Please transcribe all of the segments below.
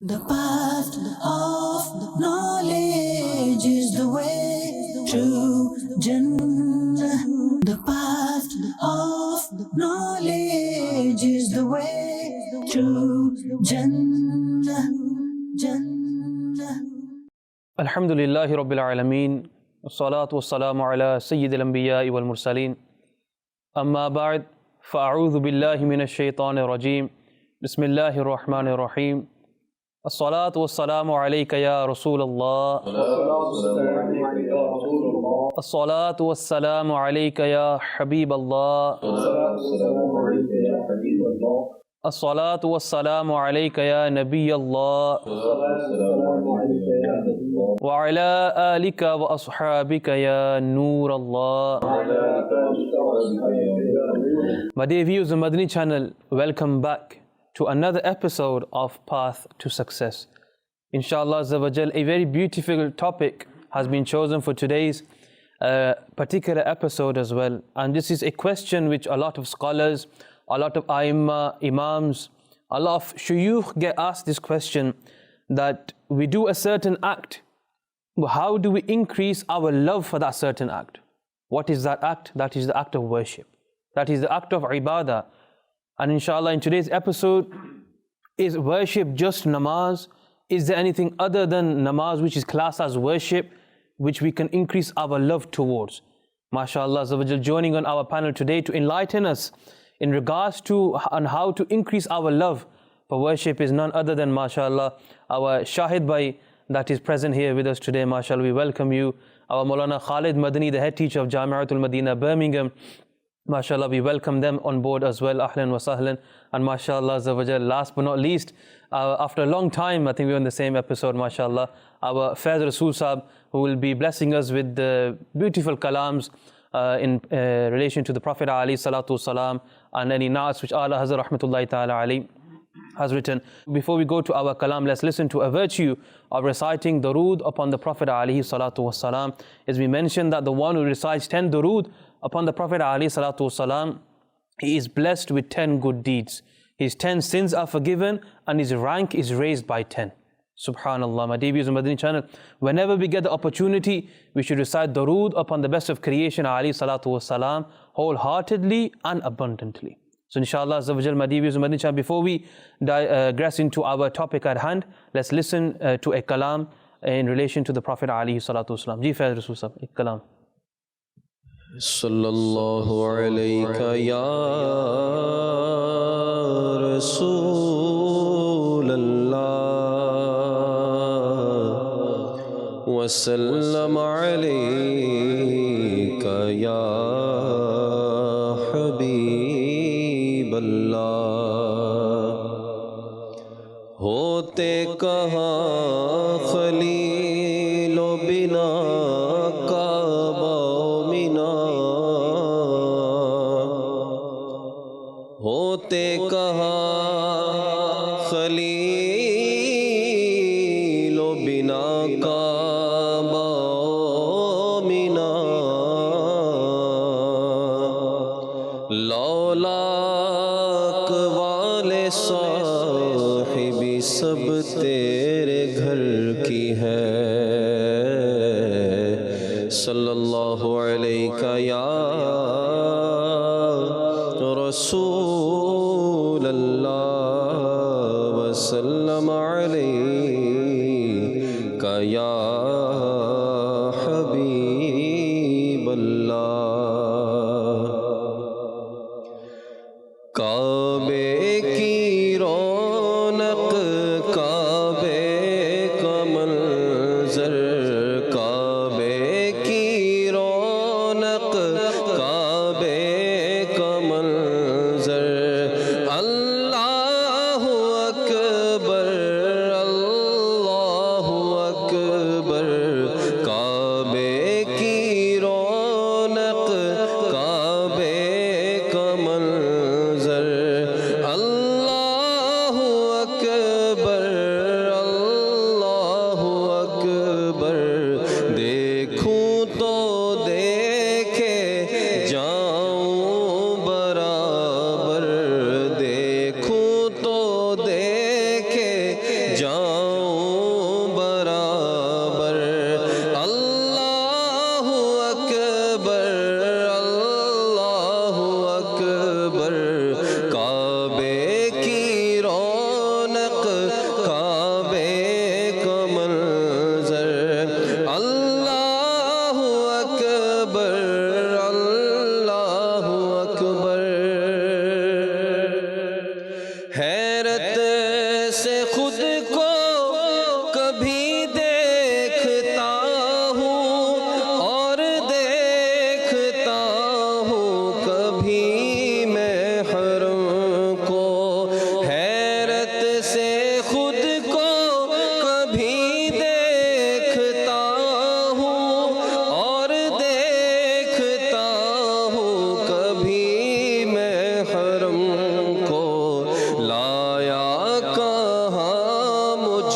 The path of knowledge is the way to Jannah. The path of knowledge is the way to Jannah. Jannah. Alhamdulillahi Rabbil Alameen. Wassalatu wassalamu ala Sayyidil Anbiya'i wal Mursaleen. Amma ba'd. Fa'a'udhu billahi minash shaitanir rajim. Bismillahir Rahmanir Rahim. As-salatu wassalamu alayka ya Rasulallah. As-salatu wassalamu alayka ya Habiballah. As-salatu wassalamu alayka ya Nabiyallah. Wa ala alika wa ashabika ya Noorallah. My dear viewers of Madani Channel, welcome back to another episode of Path to Success. Inshallah Azza wa Jal, a very beautiful topic has been chosen for today's particular episode as well. And this is a question which a lot of scholars, a lot of imams, a lot of shuyukh get asked this question, that we do a certain act, but how do we increase our love for that certain act? What is that act? That is the act of worship. That is the act of ibadah. And inshallah in today's episode, is worship just namaz? Is there anything other than namaz which is classed as worship, which we can increase our love towards? MashaAllah Azza wa Jal joining on our panel today to enlighten us in regards to on how to increase our love for worship is none other than, MashaAllah, our Shahid Bhai that is present here with us today. MashaAllah, we welcome you. Our Maulana Khalid Madani, the head teacher of Jami'atul Madina, Birmingham. MashaAllah, we welcome them on board as well. Ahlan wa sahlan. And MashaAllah Azza wa Jal, last but not least, after a long time, I think we're on the same episode, MashaAllah, our Faiz Rasool Sahab, who will be blessing us with the beautiful kalams in relation to the Prophet alayhi salatu wasalam, and any naats which Allah Hazrat Rahmatullahi Ta'ala alayhi has written. Before we go to our kalam, let's listen to a virtue of reciting durood upon the Prophet alayhi salatu wasalam. As we mentioned that the one who recites 10 durood upon the Prophet alayhi salatu wasalam, he is blessed with 10 good deeds. His 10 sins are forgiven and his rank is raised by 10. Subhanallah. My dear viewers on Madani Channel, whenever we get the opportunity, we should recite durood upon the best of creation alayhi salatu wasalam wholeheartedly and abundantly. So inshallah Azza wa Jal, my dear viewers on Madani Channel, before we digress into our topic at hand, let's listen to a kalam in relation to the Prophet alayhi salatu wasalam. Ji Faiz Rasool Sahab, ek kalam. Sallallahu alayka ya Rasulallah wa sallam alayka ya Habiballah. Hote kahan khaleelo bina kaaba mina, ہوتے کہاں خلیل و بنا کعبہ منا، لولاک والے صاحبی سب تیرے گھر کی ہے، صلی اللہ علیہ یا رسول اللہ وسلم علیک یا حبیب اللہ۔ کعبے کی رونق، کعبے کا منظر، کعبے کی رونق، کعبے کا منظر، اللہ اکبر اللہ اکبر، کعبے کی رونق، کعبے کا منظر، اللہ اکبر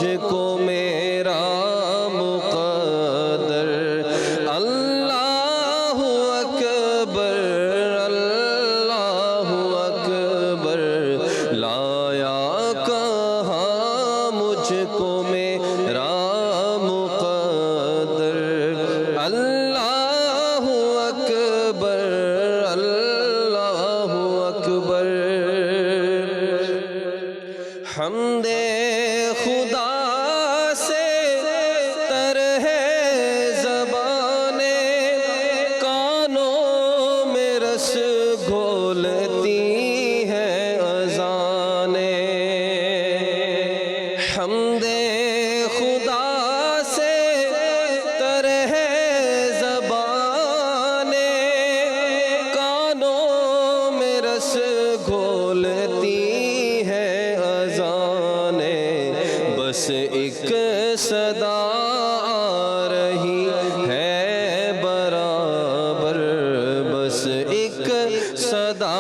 مجھ کو میرا مقدر اللہ اکبر اللہ اکبر لایا کہاں مجھ کو میرا مقدر اللہ اکبر اللہ اکبر حمد خدا سے تر ہے زبانیں کانوں میں رس گھولتی ہیں اذانیں حمد خدا سے تر ہے زبانیں کانوں میں رس گھولتی بس ایک صدا آ رہی ہے برابر بس ایک صدا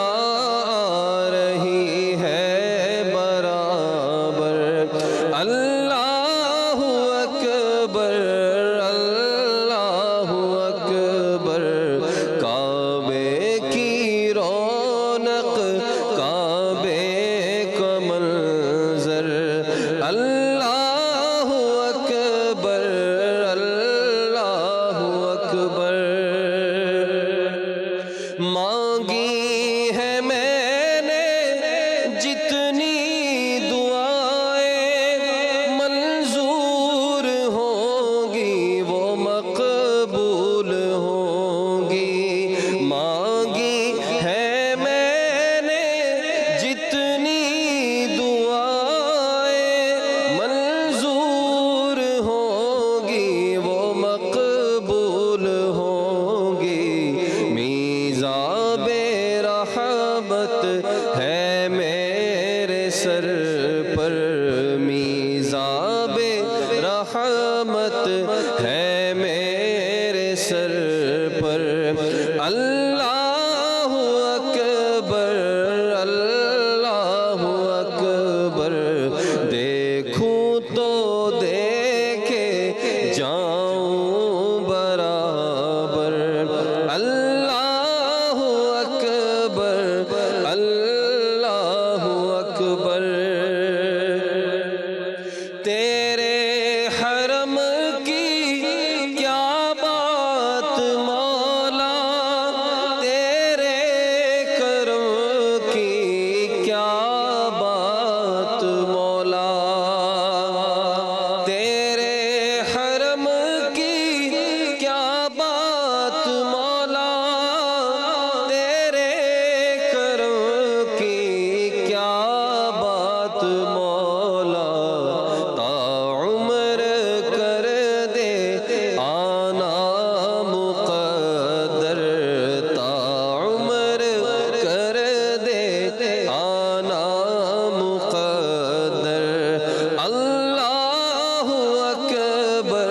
آ رہی ہے برابر اللہ اکبر اللہ اکبر کعبے کی رونق کعبے کا منظر اللہ اکبر اللہ اکبر مانگی ہے میں نے جتنی دعائیں منظور ہوں گی وہ مقبول ہوں گی مانگی ہے میں نے جتنی مقبول ہوگی میزاب رحمت ہے میرے سر پر میزاب رحمت ہے میرے سر پر اللہ اکبر اللہ اکبر دیکھوں تو دیکھے جاؤں برابر اللہ اکبر اللہ اکبر تیرے حرم کی کیا بات مولا تیرے کرم کی کیا بات مولا تیرے حرم کی کیا بات مولا تیرے کرم کی کیا بات مولا تا عمر کر دے آنا مقدر تا عمر کر دے آنا مقدر اللہ اکبر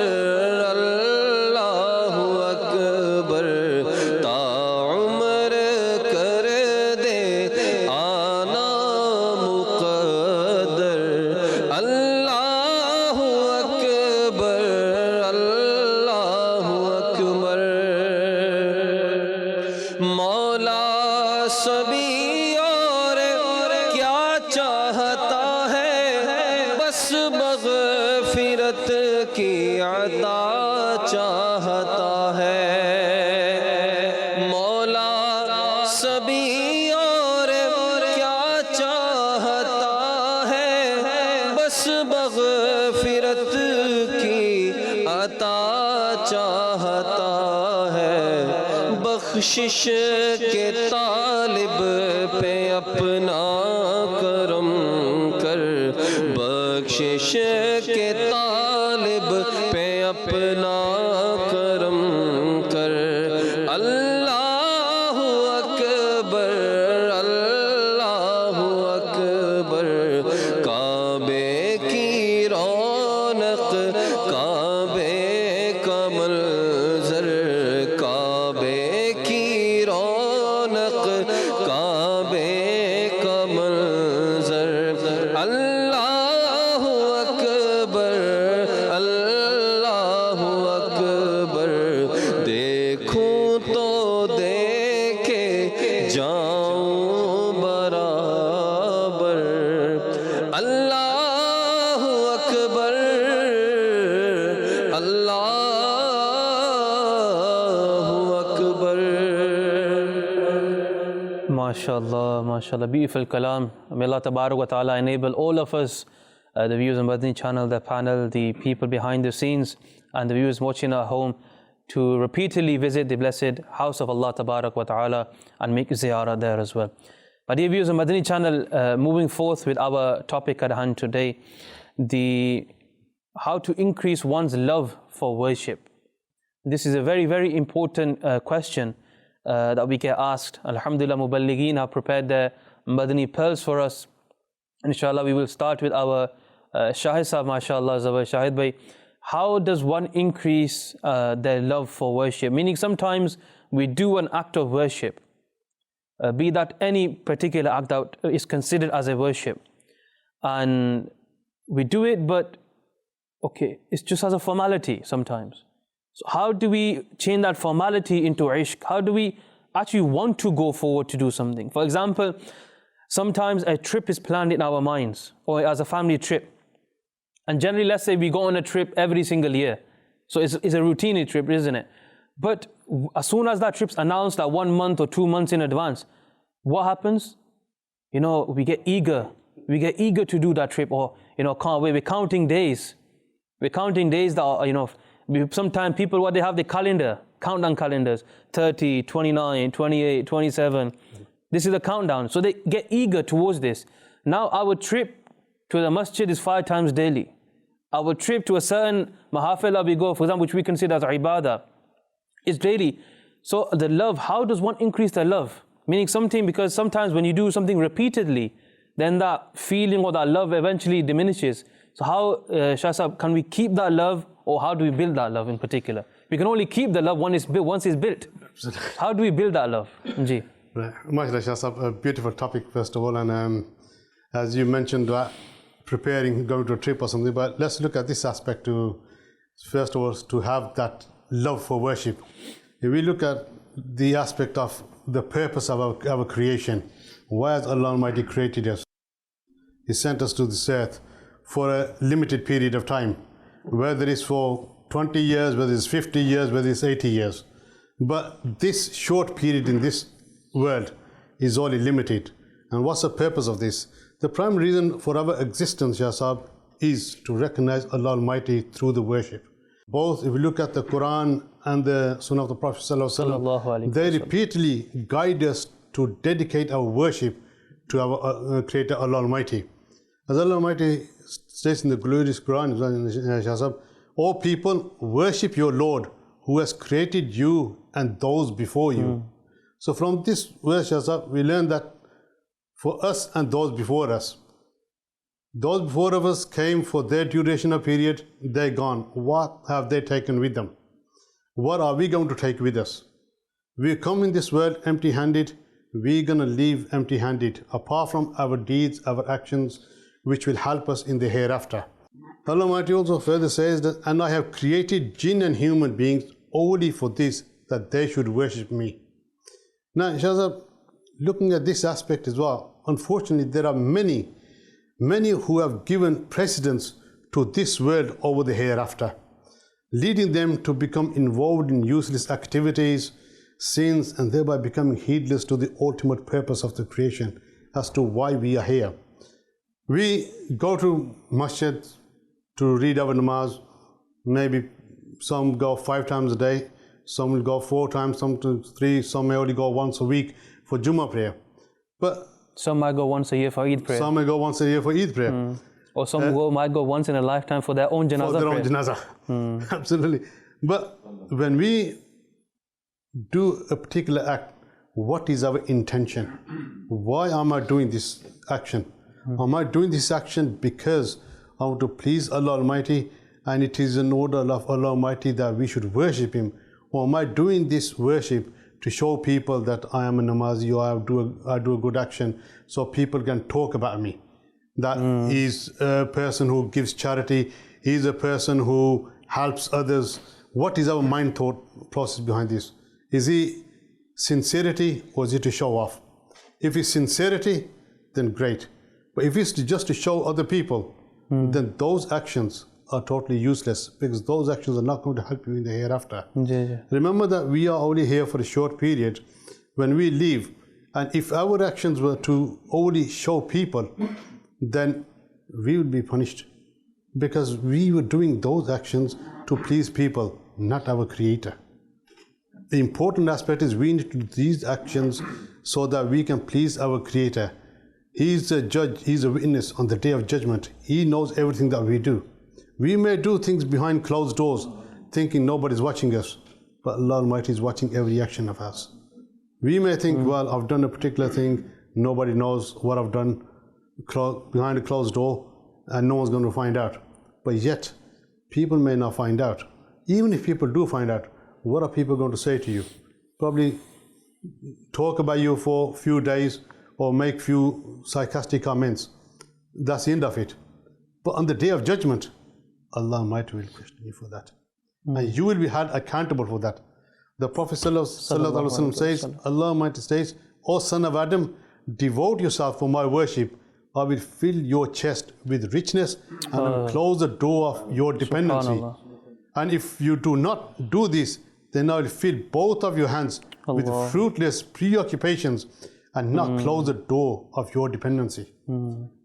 اللہ اکبر تا عمر کر دے آنا مقدر اللہ اکبر اللہ اکبر مولا سبھی اور کیا چاہتا ہے بس مغفرت کی عطا چاہتا ہے مولا سبھی اور کیا چاہتا ہے بس مغفرت کی عطا چاہتا ہے بخشش کے طالب پہ اپنا کرم کر بخشش کے طالب پہ اپنا کرم کر اللہ اکبر اللہ اکبر کعبے کی رونق کعبے کا منظر کعبے کی رونق کعبے کا منظر اللہ اکبر MashaAllah, MashaAllah. Beautiful kalam. May Allah Tabarak wa Ta'ala enable all of us, the viewers on Madani Channel, the panel, the people behind the scenes, and the viewers watching at home, to repeatedly visit the blessed house of Allah Tabarak wa Ta'ala and make ziyarah there as well. My dear viewers on Madani Channel, moving forth with our topic at hand today, how to increase one's love for worship. This is a very, very important question that we get asked. Alhamdulillah, Muballigeen have prepared their Madani pearls for us. Inshallah, we will start with our Shahid Sahib, MashaAllah, Shahid Bhai. How does one increase their love for worship? Meaning sometimes we do an act of worship, be that any particular act that is considered as a worship. And we do it, but okay, it's just as a formality sometimes. So how do we change that formality into ishq? How do we actually want to go forward to do something? For example, sometimes a trip is planned in our minds, or as a family trip. And generally, let's say we go on a trip every single year. So it's a routine trip, isn't it? But as soon as that trip's announced, like 1 month or 2 months in advance, what happens? We get eager. We get eager to do that trip, or, can't wait. We're counting days. We're counting days that are, sometimes people, what they have, the calendar, countdown calendars, 30, 29, 28, 27. This is the countdown. So they get eager towards this. Now our trip to the masjid is 5 times daily. Our trip to a certain mahafila we go, for example, which we consider as ibadah, is daily. So the love, how does one increase the love? Meaning something, because sometimes when you do something repeatedly, then that feeling or that love eventually diminishes. So how, Shah Sahib, can we keep that love, or how do we build that love in particular? We can only keep the love once it's built. How do we build that love? Ji. Right. MashaAllah, Shah Sahib, a beautiful topic first of all, and as you mentioned, preparing, going to a trip or something, but let's look at this aspect to, first of all, to have that love for worship. If we look at the aspect of the purpose of our creation, why has Allah Almighty created us? He sent us to this earth for a limited period of time, whether it's for 20 years, whether it's 50 years, whether it's 80 years. But this short period in this world is only limited. And what's the purpose of this? The primary reason for our existence, Shah Sahib, is to recognize Allah Almighty through the worship. Both, if we look at the Quran and the Sunnah of the Prophet ﷺ, they repeatedly guide us to dedicate our worship to our Creator Allah Almighty. As Allah Almighty states in the glorious Quran, Shah Sahib, O people, worship your Lord who has created you and those before you. So from this verse, Shah Sahib, we learn that for us and those before us, those before of us came for their duration of period, they're gone. What have they taken with them? What are we going to take with us? We come in this world empty-handed, we're going to leave empty-handed, apart from our deeds, our actions, which will help us in the hereafter. Allah Almighty also further says that, and I have created jinn and human beings only for this, that they should worship me. Now, Shah Sahib, looking at this aspect as well, unfortunately, there are many who have given precedence to this world over the hereafter, leading them to become involved in useless activities, sins, and thereby becoming heedless to the ultimate purpose of the creation as to why we are here. We go to masjid to read our namaz. Maybe some go 5 times a day, some will go 4 times, some 3, some may only go once a week for Jummah prayer. But some might go once a year for Eid prayer. Some may go once a year for Eid prayer. Or some might go once in a lifetime for their own janazah for their prayer. Own janazah. Absolutely. But when we do a particular act, what is our intention? Why am I doing this action? Am I doing this action because I want to please Allah Almighty, and it is an order of Allah Almighty that we should worship Him? Or am I doing this worship to show people that I am a namazi, or I do a good action, so people can talk about me? That is a person who gives charity, he is a person who helps others. What is our mind thought process behind this? Is he sincerity, or is it to show off? If it's sincerity, then great. But if it's just to show other people, then those actions are totally useless, because those actions are not going to help you in the hereafter. Remember that we are only here for a short period. When we leave, And if our actions were to only show people, then we would be punished, because we were doing those actions to please people, not our Creator. The important aspect is we need to do these actions so that we can please our Creator. He is a judge, He is a witness on the day of judgment. He knows everything that we do. We may do things behind closed doors, thinking nobody's watching us, but Allah Almighty is watching every action of us. We may think, well, I've done a particular thing, nobody knows what I've done behind a closed door, and no one's going to find out. But yet, people may not find out. Even if people do find out, what are people going to say to you? Probably talk about you for a few days or make few sarcastic comments. That's the end of it. But on the day of judgment, Allah Almighty will question you for that. And you will be held accountable for that. The Prophet ﷺ says, Allah Almighty says, O son of Adam, devote yourself for my worship. I will fill your chest with richness and I will close the door of your dependency. And if you do not do this, then I will fill both of your hands with fruitless preoccupations and not close the door of your dependency.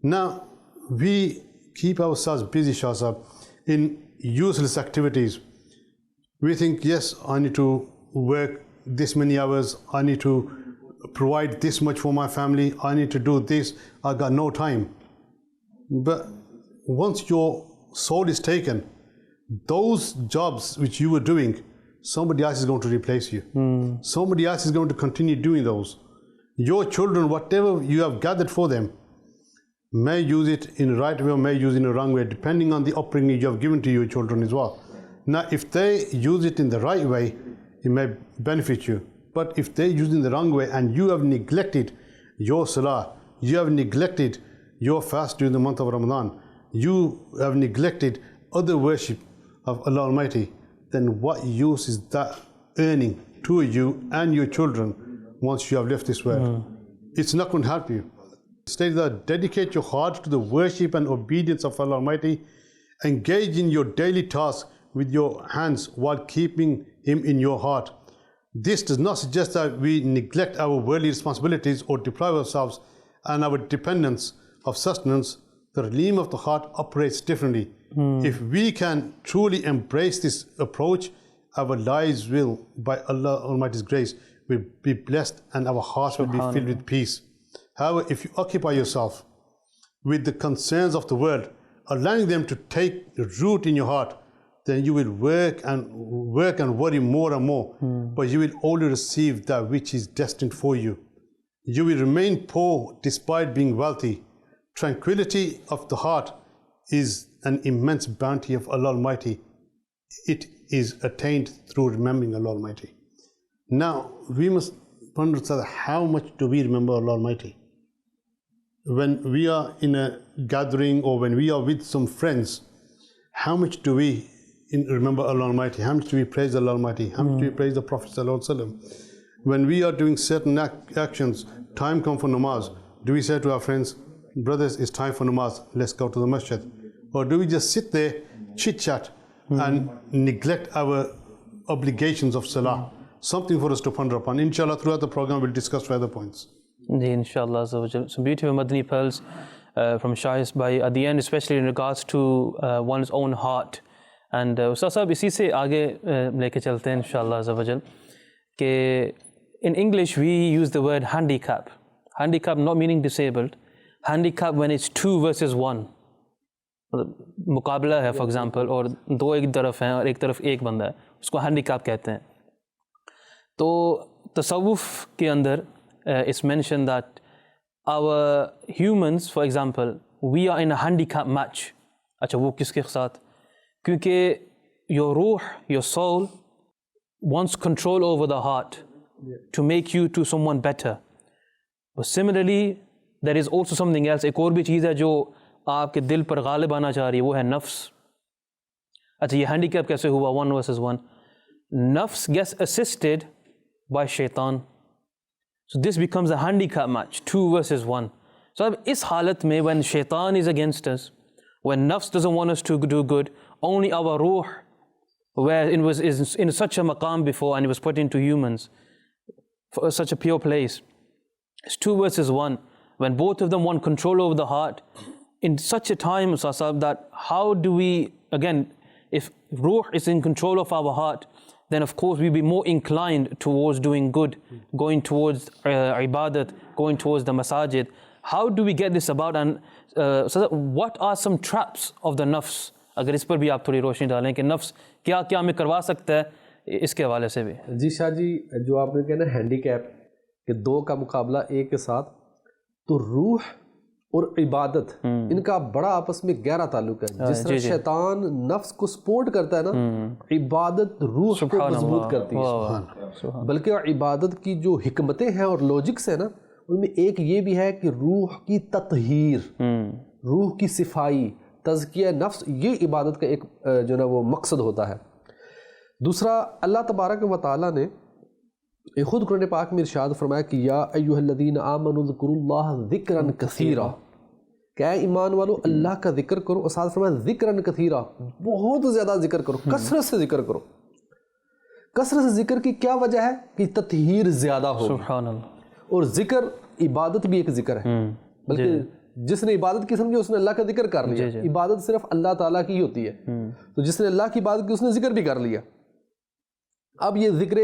Now, we keep ourselves busy, Shahzab, in useless activities. We think, yes, I need to work this many hours, I need to provide this much for my family, I need to do this, I got no time. But once your soul is taken, those jobs which you were doing, somebody else is going to replace you. Somebody else is going to continue doing those. Your children, whatever you have gathered for them, may use it in the right way or may use it in the wrong way, depending on the upbringing you have given to your children as well. Now, if they use it in the right way, it may benefit you. But if they use it in the wrong way and you have neglected your salah, you have neglected your fast during the month of Ramadan, you have neglected other worship of Allah Almighty, then what use is that earning to you and your children once you have left this world? It's not going to help you. It states that dedicate your heart to the worship and obedience of Allah Almighty, engage in your daily tasks with your hands while keeping Him in your heart. This does not suggest that we neglect our worldly responsibilities or deprive ourselves and our dependence of sustenance. The realm of the heart operates differently. If we can truly embrace this approach, our lives will, by Allah Almighty's grace, will be blessed and our hearts will be filled with peace. However, if you occupy yourself with the concerns of the world, allowing them to take root in your heart, then you will work and worry more and more, but you will only receive that which is destined for you. You will remain poor despite being wealthy. Tranquility of the heart is an immense bounty of Allah Almighty. It is attained through remembering Allah Almighty. Now, we must wonder how much do we remember Allah Almighty? When we are in a gathering or when we are with some friends, how much do we remember Allah Almighty? How much do we praise Allah Almighty? How much do we praise the Prophet ﷺ? When we are doing certain actions, time comes for namaz, do we say to our friends, brothers, it's time for namaz, let's go to the masjid? Or do we just sit there, chit-chat and neglect our obligations of salah? Something for us to ponder upon. Inshallah, throughout the program, we'll discuss further points. Inshallah. Some beautiful Madani pearls from Shahis Bhai at the end, especially in regards to one's own heart. And Ustaz Sahab, इसी से आगे लेके चलते हैं इंशाल्लाह azza wa jal कि in English we use the word handicap. Handicap not meaning disabled. Handicap when it's 2 versus 1. मुकाबला है for example, और दो एक तरफ हैं और एक तरफ एक बंदा है, उसको handicap कहते हैं. तो तसव्वुफ के अंदर it's mentioned that our humans, for example, we are in a handicap match. अच्छा वो किसके साथ? क्योंकि your ruh, your soul wants control over the heart to make you to someone better. But similarly, there is also something else. एक और भी चीज़ है जो आपके दिल पर गालिब आना चाह रही है, वो है नफ्स. अच्छा ये handicap कैसे हुआ 1 versus 1? Nafs gets assisted by shaitan. So this becomes a handicap match, 2 versus 1. So इस हालत में when shaitan is against us, when nafs doesn't want us to do good, only our ruh, where it was in such a maqam before and it was put into humans, for such a pure place, It's 2 verses 1. When both of them want control over the heart, in such a time, Sahib, that how do we, again, if ruh is in control of our heart, then of course we'll be more inclined towards doing good, going towards ibadat, going towards the masajid. How do we get this about? And so what are some traps of the nafs? اگر اس پر بھی آپ تھوڑی روشنی ڈالیں کہ نفس کیا کیا ہمیں کروا سکتا ہے اس کے حوالے سے بھی. جی شاہ جی، جو آپ نے کہنا ہینڈی کیپ کہ 2 کا مقابلہ 1 کے ساتھ، تو روح اور عبادت ان کا بڑا آپس میں گہرا تعلق ہے. جس طرح شیطان نفس کو سپورٹ کرتا ہے نا، عبادت روح کو مضبوط کرتی ہے. بلکہ عبادت کی جو حکمتیں ہیں اور لاجکس ہیں نا، ان میں ایک یہ بھی ہے کہ روح کی تطہیر، روح کی صفائی، تزکیہ نفس، یہ عبادت کا ایک جو نا وہ مقصد ہوتا ہے. دوسرا، اللہ تبارک و تعالیٰ نے خود قرآن پاک میں ارشاد فرمایا کہ یا ایھا الذین آمنوا اذکروا اللہ ذکرا کثیرا، کہ اے ایمان والو اللہ کا ذکر کرو. اور ساتھ فرمایا ذکرا کثیرا، بہت زیادہ ذکر کرو، کثرت سے ذکر کرو. کثرت سے ذکر کی کیا وجہ ہے؟ کہ تطہیر زیادہ ہو. سبحان اللہ. اور ذکر، عبادت بھی ایک ذکر ہے، بلکہ جس نے عبادت کی سمجھی اس نے اللہ کا ذکر کر لیا. عبادت صرف اللہ تعالیٰ کی ہی ہوتی ہے، تو جس نے اللہ کی عبادت کی اس نے ذکر بھی کر لیا. اب یہ ذکر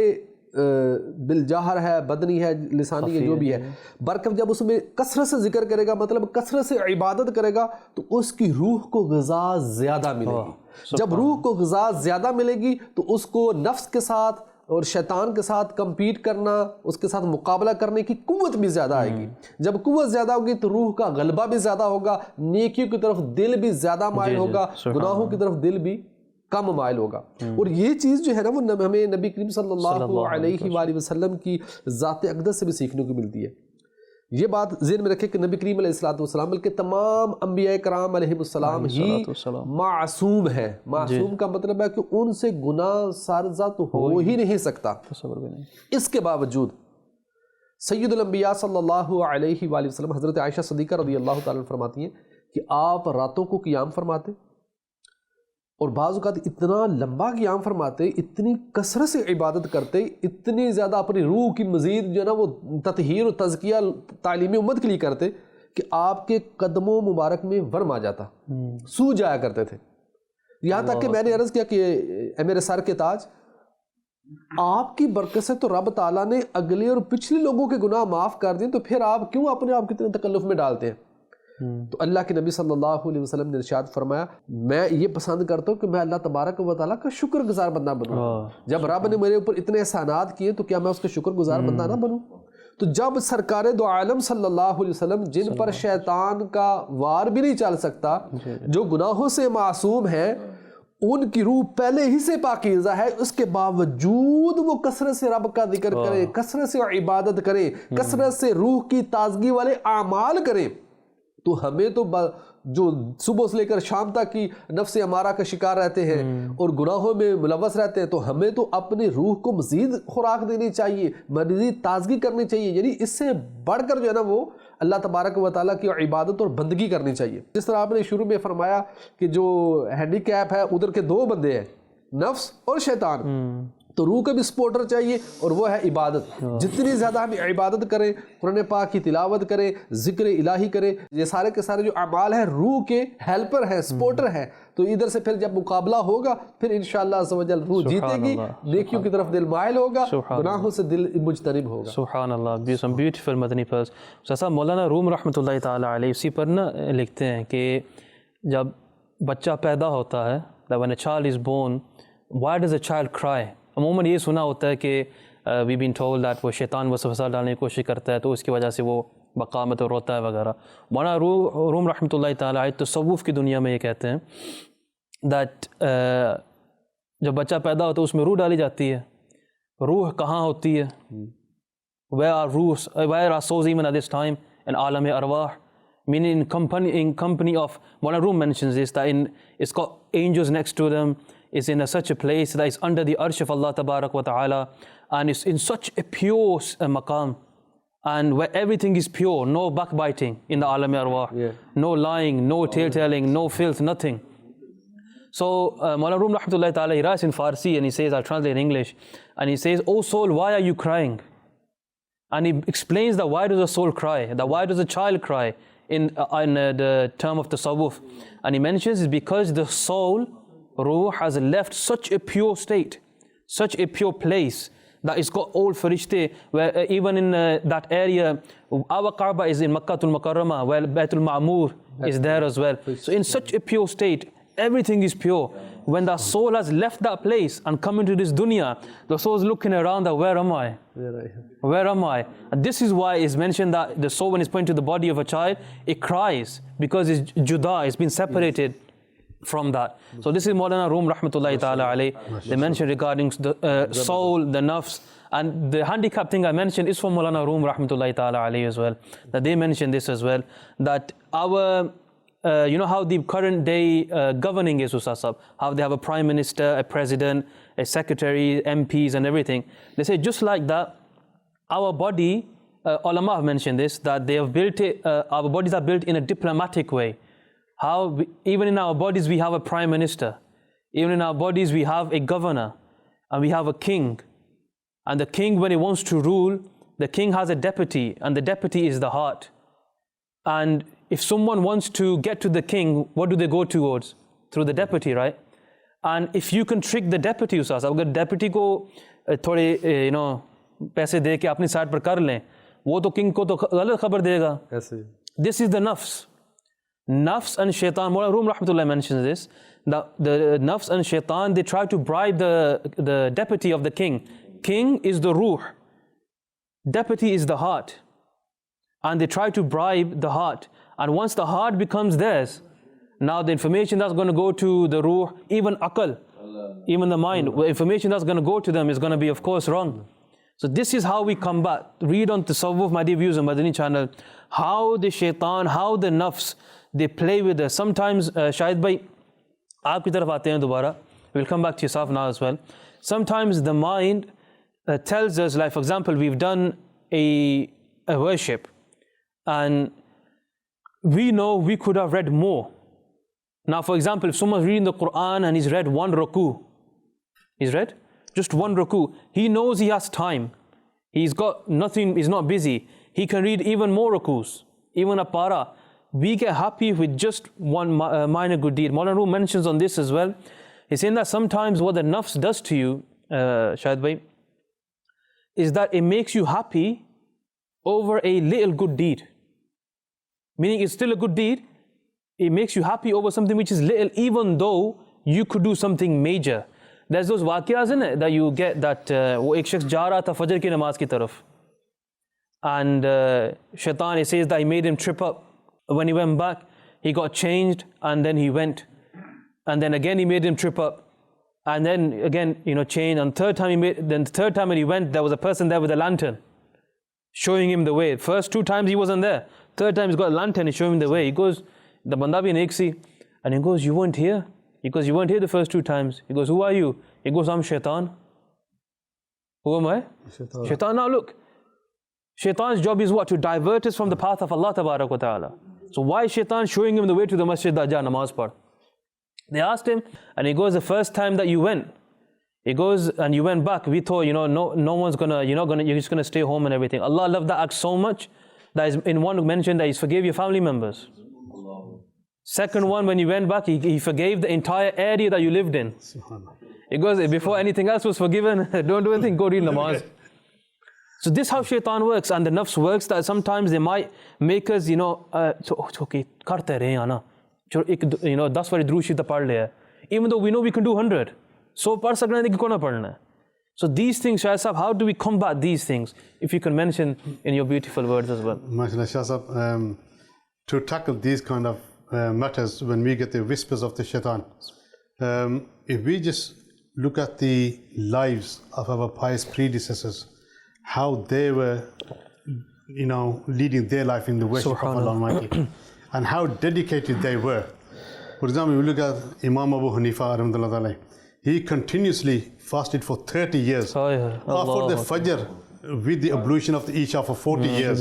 بالجاہر ہے، بدنی ہے، لسانی ہے، جو بھی ہے، برکت جب اس میں کثرت سے ذکر کرے گا، مطلب کثرت سے عبادت کرے گا، تو اس کی روح کو غذا زیادہ ملے گی. جب روح کو غذا زیادہ ملے گی تو اس کو نفس کے ساتھ اور شیطان کے ساتھ کمپیٹ کرنا، اس کے ساتھ مقابلہ کرنے کی قوت بھی زیادہ آئے گی. جب قوت زیادہ ہوگی تو روح کا غلبہ بھی زیادہ ہوگا، نیکیوں کی طرف دل بھی زیادہ مائل ہوگا، گناہوں کی طرف دل بھی کم مائل ہوگا. اور یہ چیز جو ہے نا، وہ ہمیں نبی کریم صلی اللہ علیہ وآلہ وسلم کی ذات اقدس سے بھی سیکھنے کو ملتی ہے. یہ بات ذہن میں رکھیں کہ نبی کریم علیہ السلام بلکہ تمام انبیاء کرام علیہ السلام ہی معصوم ہے. معصوم کا مطلب ہے کہ ان سے گناہ سرزد تو ہو ہی نہیں سکتا. اس کے باوجود سید الانبیاء صلی اللہ علیہ وآلہ وسلم حضرت عائشہ صدیقہ رضی اللہ تعالیٰ فرماتی ہیں کہ آپ راتوں کو قیام فرماتے، اور بعض اوقات اتنا لمبا قیام فرماتے، اتنی کثرت سے عبادت کرتے، اتنی زیادہ اپنی روح کی مزید جو ہے نا وہ تطہیر و تزکیہ تعلیم امت کے لیے کرتے کہ آپ کے قدموں مبارک میں ورم آ جاتا، سو جایا کرتے تھے. یہاں تک کہ میں نے عرض کیا کہ اے میرے سر کے تاج، آپ کی برکت سے تو رب تعالیٰ نے اگلے اور پچھلے لوگوں کے گناہ معاف کر دیے، تو پھر آپ کیوں اپنے آپ کتنے تکلف میں ڈالتے ہیں؟ تو اللہ کے نبی صلی اللہ علیہ وسلم نے ارشاد فرمایا، میں یہ پسند کرتا ہوں کہ میں اللہ تبارک و تعالیٰ کا شکر گزار بندہ بنوں. جب رب نے میرے اوپر اتنے احسانات کیے تو کیا میں اس کا شکر گزار بندہ نہ بنوں؟ تو جب سرکار دو عالم صلی اللہ علیہ وسلم، جن پر شیطان کا وار بھی نہیں چل سکتا، جو گناہوں سے معصوم ہیں، ان کی روح پہلے ہی سے پاکیزہ ہے، اس کے باوجود وہ کثرت سے رب کا ذکر کریں، کثرت سے عبادت کریں، کثرت سے روح کی تازگی والے اعمال کریں، تو ہمیں تو جو صبح سے لے کر شام تک کی نفس امارہ کا شکار رہتے ہیں اور گناہوں میں ملوث رہتے ہیں، تو ہمیں تو اپنی روح کو مزید خوراک دینی چاہیے، مزید تازگی کرنی چاہیے. یعنی اس سے بڑھ کر جو ہے نا وہ اللہ تبارک و تعالیٰ کی عبادت اور بندگی کرنی چاہیے. جس طرح آپ نے شروع میں فرمایا کہ جو ہینڈی کیپ ہے، ادھر کے 2 بندے ہیں، نفس اور شیطان، تو روح کا بھی سپورٹر چاہیے، اور وہ ہے عبادت. جتنی زیادہ ہم عبادت کریں، قرآن پاک کی تلاوت کریں، ذکر الہی کریں، یہ سارے کے سارے جو اعمال ہیں روح کے ہیلپر ہیں، سپورٹر ہیں. تو ادھر سے پھر جب مقابلہ ہوگا، پھر انشاءاللہ عز و جل روح جیتے گی، نیکیوں کی طرف دل مائل ہوگا، گناہوں سے دل مجتنب ہوگا. سبحان اللہ. some beautiful مدنی پلس. جیسا مولانا روم رحمۃ اللہ تعالیٰ علیہ اسی پر نا لکھتے ہیں کہ جب بچہ پیدا ہوتا ہے، when a child is born, why does a child cry؟ عموماً یہ سنا ہوتا ہے کہ we been told that وہ شیطان وسوسہ ڈالنے کی کوشش کرتا ہے، تو اس کی وجہ سے وہ بقامت اور روتا ہے وغیرہ. مولانا روم رحمۃ اللہ تعالیٰ علیہ تصوف کی دنیا میں یہ کہتے ہیں that جب بچہ پیدا ہوتا ہے اس میں روح ڈالی جاتی ہے. روح کہاں ہوتی ہے؟ where are souls even at this time in عالم ارواح، meaning in company of Maulana room mentions this, that it's got angels next to them, is in such a place that is under the arsh of Allah tabarak wa ta'ala, and it's in such a pure maqam, and where everything is pure, no backbiting in the alam arwah, no lying, no tale-telling, no filth, nothing. So Maulana Rum rahmatullahi ta'ala, he writes in Farsi and he says, I'll translate in English, and he says, "Oh soul, why are you crying?" And he explains that why does a soul cry, that why does a child cry in the term of tasawwuf. And he mentions it's because the soul, ruh, has left such a pure state, such a pure place, that it's got all farishte, where even in that area, our Kaaba is in Makkatul Mukarramah, where Baitul Ma'mur is there as well. So in such a pure state, everything is pure. When the soul has left that place and come into this dunya, the soul is looking around that, where am I? Where am I? And this is why it's mentioned that the soul, when it's put into the body of a child, it cries because it's juda, it's been separated from that. So this is Maulana Rum rahmatullahi ta'ala alayh. They mentioned regarding the soul, the nafs, and the handicap thing I mentioned is from Maulana Rum rahmatullahi ta'ala alayh as well. That they mentioned this as well, that our you know how the current day governing is, Ustaz Sahab, how they have a prime minister, a president, a secretary, MPs and everything. They say just like that, our body, ulama have mentioned this, that they have built it, our bodies are built in a diplomatic way. Even in our bodies we have a prime minister, even in our bodies we have a governor, and we have a king. And the king, when he wants to rule, the king has a deputy, and the deputy is the heart. And if someone wants to get to the king, what do they go towards? Through the deputy, right? And if you can trick the deputy, Ustaz, agar deputy ko thode you know paise de ke apni side par kar le, wo to king ko to galat khabar dega. This is the nafs. Nafs and shaitan, Maulana Rum rahmatullah mentions this, that the nafs and shaitan, they try to bribe the deputy of the king. King is the ruh, deputy is the heart, and they try to bribe the heart. And once the heart becomes theirs, now the information that's going to go to the ruh, even aqal, even the mind, the information that's going to go to them is going to be, of course, wrong. So this is how we combat. Read on Tasawwuf, my dear viewers on Madani Channel, how the shaitan, how the nafs, they play with us. Sometimes, Shahid bhai, aap ki taraf aate hain dobara. We'll come back to yourself now as well. Sometimes the mind tells us, like for example, we've done a worship, and we know we could have read more. Now, for example, if someone's reading the Quran and he's read one ruku, he's read just one ruku, he knows he has time. He's got nothing, he's not busy. He can read even more rukus, even a para. We get happy with just one minor good deed. Maulana Rum mentions on this as well. He's saying that sometimes what the nafs does to you, Shahid bhai, is that it makes you happy over a little good deed. Meaning it's still a good deed, it makes you happy over something which is little, even though you could do something major. There's those waqiyas in it that you get that wo ek shakhs ja raha tha fajr ki namaz ki taraf, and shaitan, he says that he made him trip up. When he went back, he got changed, and then he went, and then again he made him trip up, and then again, you know, changed, and the third time when he went, there was a person there with a lantern showing him the way. First 2 times he wasn't there. Third time he's got a lantern, he's showing him the way. He goes, the banda bhi naik si, and he goes, you weren't here. He goes, you weren't here the first 2 times. He goes, who are you? He goes, I'm shaitan. Who am I? Shaitan. Now look, shaitan's job is what? To divert us from the path of Allah tabarak wa ta'ala. So why is shaitan showing him the way to the masjid that ja namaz pad? They asked him, and he goes, the first time that you went, he goes, and you went back, we thought, you know, no one's gonna, you're just gonna stay home and everything. Allah loved that act so much that is in one mention that He forgave your family members. Second one, when you went back, he forgave the entire area that you lived in. He goes, before anything else was forgiven, don't do anything, go read namaz. So this is how shaitan works, and the nafs works, that sometimes they might make us, you know, okay, karte rahe hain na, you know, 10 wari drood shita pad liya, even though we know we can do 100. So pad sakna hai, kyun na padna? So these things, Shah Sahab, how do we combat these things? If you can mention in your beautiful words as well. MashaAllah, Shah Sahab, to tackle these kind of matters when we get the whispers of the shaitan, if we just look at the lives of our pious predecessors, how they were, you know, leading their life in the worship of Allah Almighty, and how dedicated they were. For example, we look at Imam Abu Hanifa rahmatullah, he continuously fasted for 30 years after the Fajr with the ablution of the Isha for 40 years,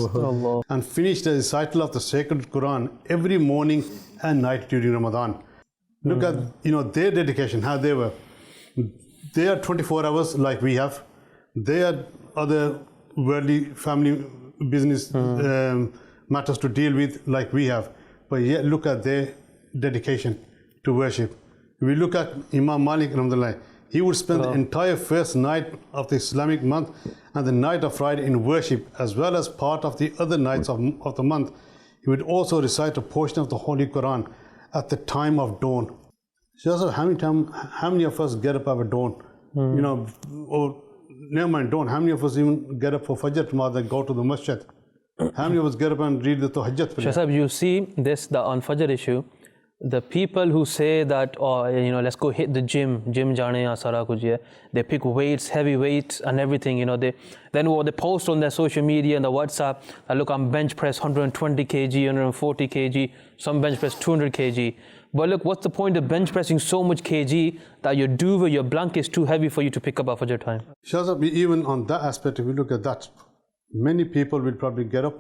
and finished the recital of the sacred Quran every morning and night during Ramadan. Look at, you know, their dedication, how they were. They are 24 hours like we have. They are other worldly family business matters to deal with like we have. But yet look at their dedication to worship. If we look at Imam Malik, alhamdulillah, he would spend the entire first night of the Islamic month and the night of Friday in worship, as well as part of the other nights of the month. He would also recite a portion of the Holy Quran at the time of dawn. So how many of us get up at dawn? You know, or never mind dawn, how many of us even get up for Fajr tomorrow and go to the masjid? How many of us get up and read the Tahajjud prayer? Shah Sahib, you see this, the on Fajr issue, the people who say that, oh, you know, let's go hit the gym jaane ya sara kuch hai, they pick weights, heavy weights and everything, you know, they post on their social media and the WhatsApp, look, I'm bench press 120 kg, 140 kg, some bench press 200 kg. But look, what's the point of bench pressing so much kg that your duvet, your blanket is too heavy for you to pick up at Fajr time? Shah Sahib, even on that aspect, if we look at that, many people will probably get up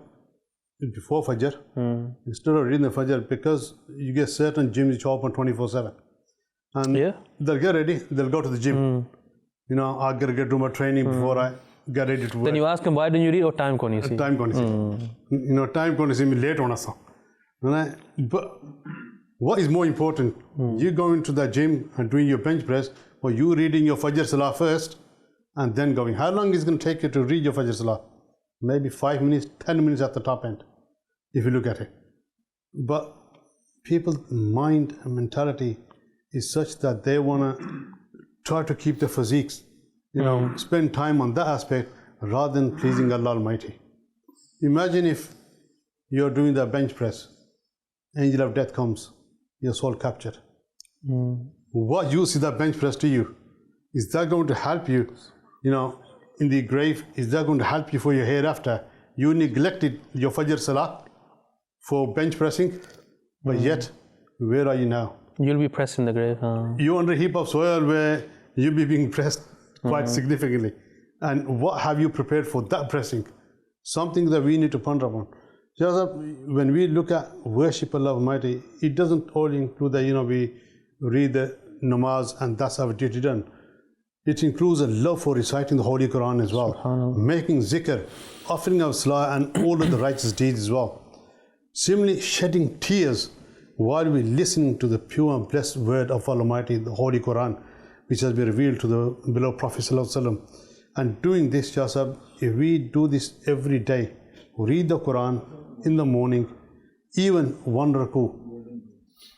before Fajr instead of reading the Fajr, because you get certain gyms which open 24/7, and they'll get ready, they'll go to the gym. You know, I gotta get to my training before I get ready to work. Then you ask them, why didn't you read? Or time koni si? Time koni si. You know, time koni si me late hona sa. But what is more important? You go into the gym and doing your bench press, or you reading your Fajr Salah first and then going. How long is it going to take you to read your Fajr Salah? Maybe 5 minutes, 10 minutes at the top end, if you look at it. But people's mind and mentality is such that they want to try to keep the physiques, you know, spend time on that aspect rather than pleasing Allah Almighty. Imagine if you're doing the bench press, angel of death comes, your soul captured. What use is that bench press to you? Is that going to help you, you know, in the grave? Is that going to help you for your hereafter? You neglected your Fajr Salah for bench pressing, but yet, where are you now? You'll be pressed in the grave. You're under a heap of soil where you'll be being pressed quite significantly. And what have you prepared for that pressing? Something that we need to ponder upon. Just when we look at worship Allah Almighty, it doesn't only include that, you know, we read the namaz and that's our duty done. It includes a love for reciting the Holy Quran as well, making zikr, offering our salah and all of the righteous deeds as well. Similarly, shedding tears while we listening to the pure and blessed word of Allah Almighty, the Holy Quran, which has been revealed to the beloved Prophet Sallallahu Alaihi Wasallam. And doing this, Jasab, if we do this every day, read the Quran in the morning, even one raku,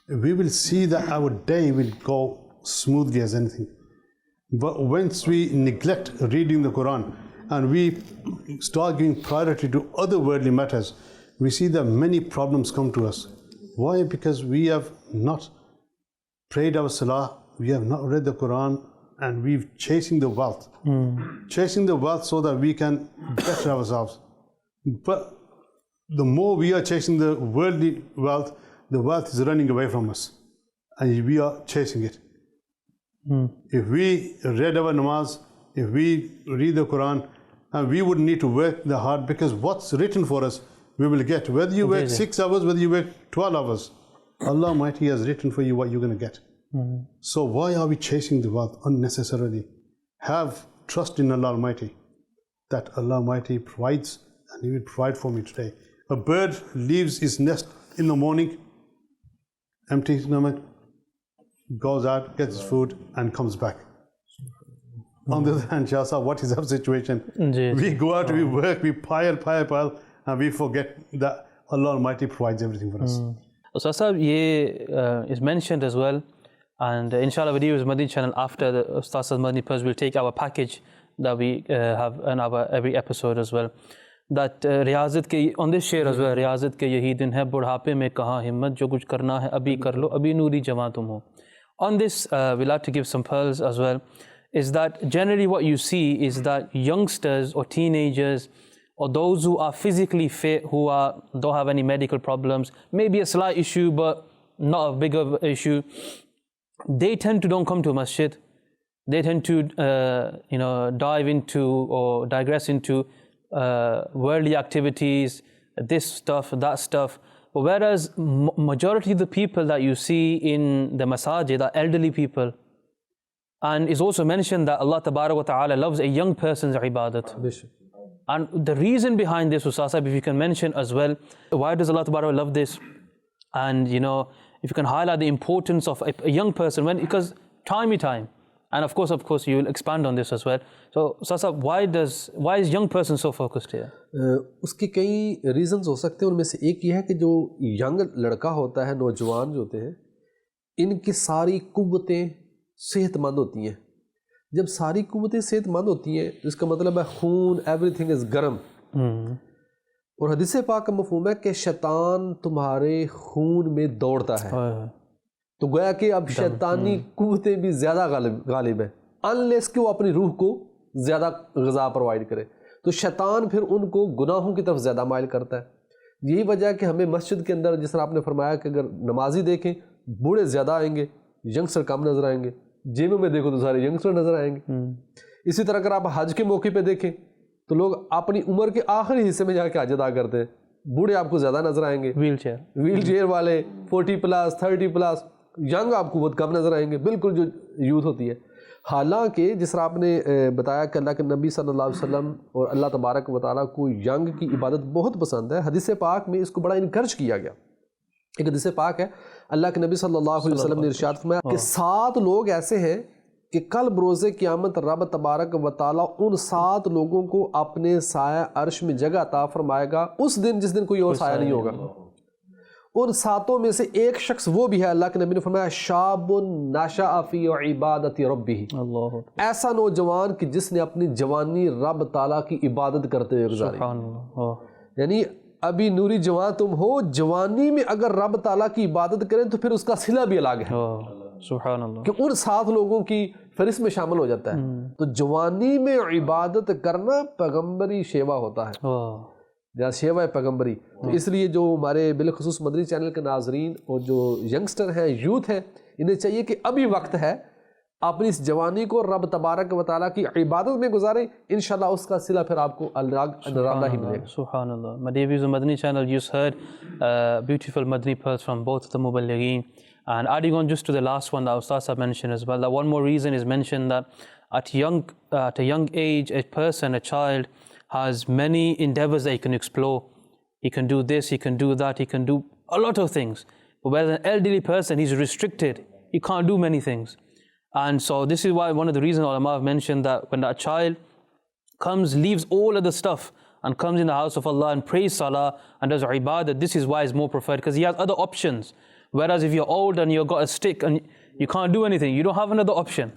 we will see that our day will go smoothly as anything. But once we neglect reading the Quran and we start giving priority to other worldly matters, we see that many problems come to us. Why? Because we have not prayed our salah, we have not read the Quran, and we're chasing the wealth. Chasing the wealth so that we can better ourselves. But the more we are chasing the worldly wealth, the wealth is running away from us, and we are chasing it. If we read our namaz, if we read the Quran, and we wouldn't need to work the hard, because what's written for us, we will get. Whether you work 6 hours, whether you work 12 hours, Allah Almighty has written for you what you're going to get. So why are we chasing the wealth unnecessarily? Have trust in Allah Almighty, that Allah Almighty provides, and He will provide for me today. A bird leaves its nest in the morning, empty stomach, goes out, gets food, and comes back. On the other hand, Shah Sahib, what is our situation? We go out, we work, we pile, and we forget that Allah Almighty provides everything for us. So, Shah Sahib, ye is mentioned as well, and inshallah, videos Madani Channel after the Ustaz Madani Purse will take our package that we have in our every episode as well. That रियाज़त के on this share as well, रियाज़त के यही दिन है बुढ़ापे में कहाँ हिम्मत जो कुछ करना है अभी कर लो अभी नूरी जवां तुम हो. On this, we'll have to give some pearls as well, is that generally what you see is that youngsters or teenagers or those who are physically fit, who don't have any medical problems, maybe a slight issue but not a bigger issue, they tend to don't come to masjid. They tend to dive into or digress into worldly activities, this stuff, that stuff. But whereas majority of the people that you see in the masajid are elderly people. And it's also mentioned that Allah Tabarak wa Ta'ala loves a young person's ibadat. And the reason behind this, Ustaz Sahib, if you can mention as well, why does Allah Ta'ala love this? And if you can highlight the importance of a young person, because time, and of course you will expand on this as well. So Ustaz Sahib, why is young person so focused here? उसके कई reasons हो सकते हैं, उनमें से एक ये है कि जो यंग लड़का होता है, नौजवान जो होते हैं, इनकी सारी कुव्वतें सेहतमंद होती हैं। जब सारी कुव्वतें सेहतमंद होती हैं, इसका मतलब है खून, एवरीथिंग इज़ गर्म। और हदीस पाक का मफ़हूम है कि शैतान तुम्हारे खून में दौड़ता है, तो गोया कि अब शैतानी कुव्वतें भी ज़्यादा गालिब है, अनलेस कि वो अपनी रूह को ज़्यादा ग़िज़ा प्रोवाइड करे। तो शैतान फिर उनको गुनाहों की तरफ ज़्यादा माइल करता है। यही वजह है कि हमें मस्जिद के अंदर, जिस तरह आपने फरमाया कि अगर नमाजी देखें बूढ़े ज़्यादा आएंगे, यंगस्टर कम नज़र आएंगे, जेबों में देखो तो सारे यंगस्टर नज़र आएंगे। इसी तरह अगर आप हज के मौके पे देखें तो लोग अपनी उम्र के आखिरी हिस्से में जाके हज अदा करते हैं, बूढ़े आपको ज़्यादा नज़र आएंगे, व्हील चेयर वाले 40+, 30+, यंग आपको बहुत कम नज़र आएंगे, बिल्कुल जो यूथ होती है। हालांकि जिस तरह आपने बताया कि अल्लाह के नबी सल्लल्लाहु अलैहि वसल्लम और अल्लाह तबारक व तआला को यंग की इबादत बहुत पसंद है, हदीस पाक में इसको बड़ा इनकरेज किया गया। एक हदीस पाक है, अल्लाह के नबी सल्लल्लाहु अलैहि वसल्लम ने इरशाद फरमाया कि 7 लोग ऐसे हैं कि कल बरोज़े क़यामत रब तबारक व तआला उन 7 लोगों को अपने साया अर्श में जगह अता फरमाएगा उस दिन जिस दिन कोई और साया नहीं होगा। उन 7 में से एक शख्स वो भी है, अल्लाह के नबी ने फरमाया, शाबुन नशअ फी इबादति रब्बिही, ऐसा नौजवान कि जिसने अपनी जवानी रब ताला की इबादत करते हुए गुजारी। यानी अभी नूरी जवान तुम हो, जवानी में अगर रब ताला की इबादत करें तो फिर उसका सिला भी अलग है, सुभान अल्लाह, कि उन 7 लोगों की फहरिस्त में शामिल हो जाता है। तो जवानी में इबादत करना पैगंबरी शेवा होता है, जहाँ शेवा है पैगंबरी। तो इसलिए जो हमारे बिलखुसूस मदनी चैनल के नाजरीन और जो यंगस्टर हैं, यूथ हैं, इन्हें चाहिए कि अभी वक्त है, अपनी इस जवानी को रब तबारक व तआला की इबादत में गुजारें, इंशाल्लाह उसका सिला फिर आपको अल्लाह ही मिलेगा। सुभान अल्लाह। My dear viewers of Madani Channel, you just heard beautiful Madani pearls from both the Muballighin. And adding on just to the last one that Ustaz have mentioned as well, that one more reason is mentioned that at a young age, a person, a child, has many endeavors that he can explore. He can do this, he can do that, he can do a lot of things. But whereas an elderly person, he's restricted, he can't do many things. And so this is why one of the reasons ulama have mentioned that when a child comes, leaves all of the stuff and comes in the house of Allah and prays salah and does ibadah, this is why it's more preferred, because he has other options. Whereas if you're old and you've got a stick and you can't do anything, you don't have another option.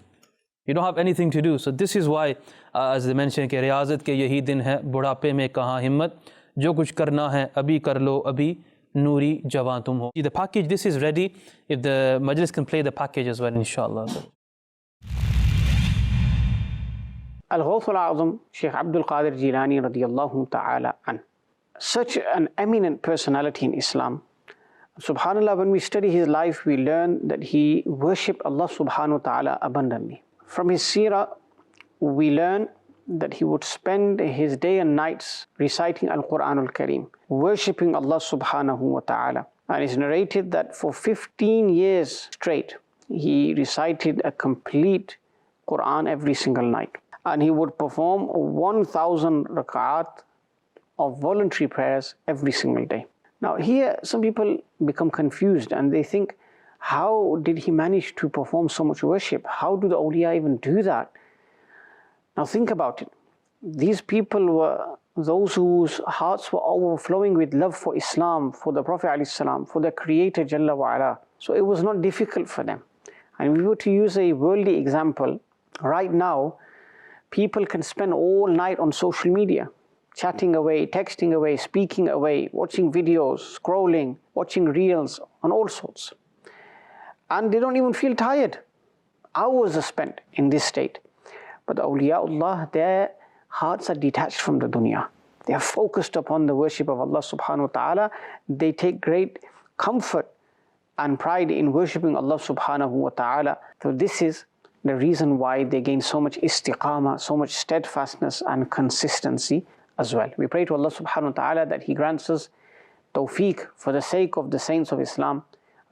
You don't have anything to do. So this is why, as they mentioned, कि रियाज़त के यही दिन है, बुढ़ापे में कहाँ हिम्मत, जो कुछ करना है अभी कर लो, अभी नूरी जवान तुम हो. The package, this is ready. If the majlis can play the package as well, inshallah. Al-Ghawth al-A'zam, Sheikh Abdul Qadir Jilani radiyallahu ta'ala an. Such an eminent personality in Islam. Subhanallah, when we study his life, we learn that he worshipped Allah subhanahu wa ta'ala abundantly. From his seerah, we learn that he would spend his day and nights reciting Al-Quran al-Kareem, worshipping Allah subhanahu wa ta'ala. And it's narrated that for 15 years straight, he recited a complete Quran every single night. And he would perform 1,000 rak'at of voluntary prayers every single day. Now here, some people become confused and they think, how did he manage to perform so much worship? How do the awliya even do that? Now think about it. These people were those whose hearts were overflowing with love for Islam, for the Prophet ﷺ, for the Creator Jalla wa'ala. So it was not difficult for them. And if we were to use a worldly example, right now, people can spend all night on social media, chatting away, texting away, speaking away, watching videos, scrolling, watching reels, and all sorts. And they don't even feel tired. Hours are spent in this state. But the awliyaullah, their hearts are detached from the dunya. They are focused upon the worship of Allah subhanahu wa ta'ala. They take great comfort and pride in worshipping Allah subhanahu wa ta'ala. So this is the reason why they gain so much istiqamah, so much steadfastness and consistency as well. We pray to Allah subhanahu wa ta'ala that He grants us tawfiq for the sake of the saints of Islam,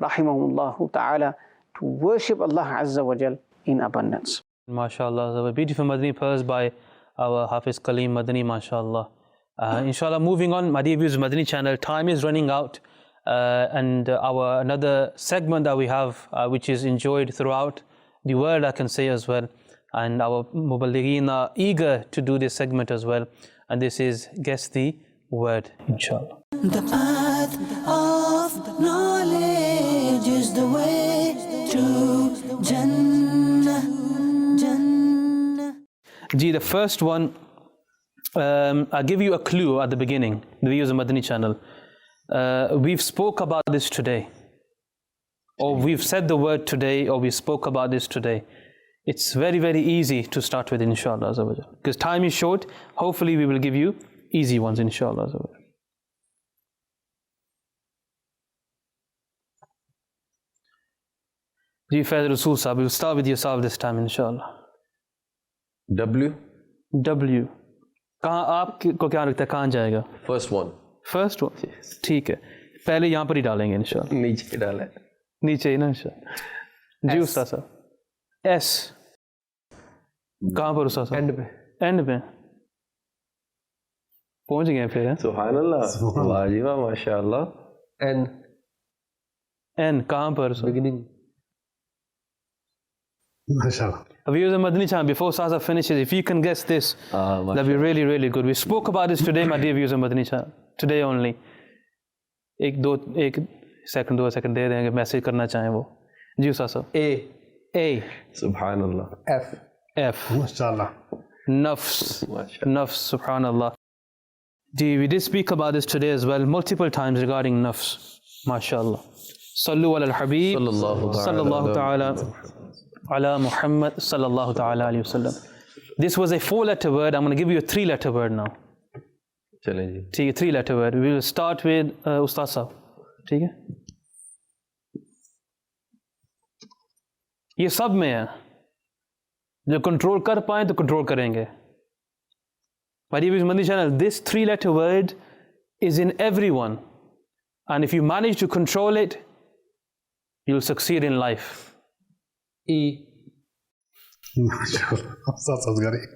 rahimahullah ta'ala, to worship Allah Azza wa Jal in abundance. MashaAllah, the beautiful Madani pearls by our Hafiz Kaleem Madani, mashallah. Inshallah, moving on, my dear viewers of Madani Channel, time is running out, and our another segment that we have, which is enjoyed throughout the world, I can say as well, and our muballighin are eager to do this segment as well, and this is Guess the Word, inshallah. The path of knowledge is the way to Jannah, Jannah. Ji, the first one, I'll give you a clue at the beginning, the viewers of Madani Channel. We've spoke about this today, or we've said the word today, or we spoke about this today. It's very, very easy to start with, inshallah, because time is short. Hopefully we will give you easy ones, inshallah. Ji Faiz Rasool Sahab, we'll start with yourself this time, inshallah. W. کہاں آپ کو کیا لگتا ہے کہاں جائے گا؟ First one. First one, ٹھیک ہے، پہلے یہاں پر ہی ڈالیں گے انشاءاللہ. نیچے ڈالا ہے. نیچے ہی نا انشاءاللہ. جی استاد صاحب. ایس کہاں پر استاد صاحب؟ اینڈ پہ. اینڈ پہ پہنچ گئے پھر. سبحان اللہ، واہ جی واہ، ماشاء اللہ. این کہاں پر؟ Beginning. MashaAllah. Viewers of Madani Channel, before Saza finishes, if you can guess this, that'll be really, really good. We spoke about this today, my dear viewers of Madani Channel. Today only. ایک second 2 second دے دیں گے message کرنا چاہیں وہ. جی استاد صاحب. اے. سبحان اللہ. F. MashaAllah. نفس. سبحان اللہ. جی, we did speak about this today as well, multiple times regarding nafs. MashaAllah. Sallu ala al-Habib. Sallallahu ta'ala ala Muhammad sallallahu ta'ala alayhi wa sallam. This was a 4-letter word. I'm going to give you a 3-letter word now. چلیں جی. ٹھیک ہے, 3-letter word. We will start with Ustad Sahab. ٹھیک ہے, یہ سب میں ہے, جو control کر پائیں تو کنٹرول کریں گے. My dear viewers of Madani Channel, this 3-letter word is in everyone, and if you manage to control it, you'll succeed in life. E. MashaAllah. That's got it.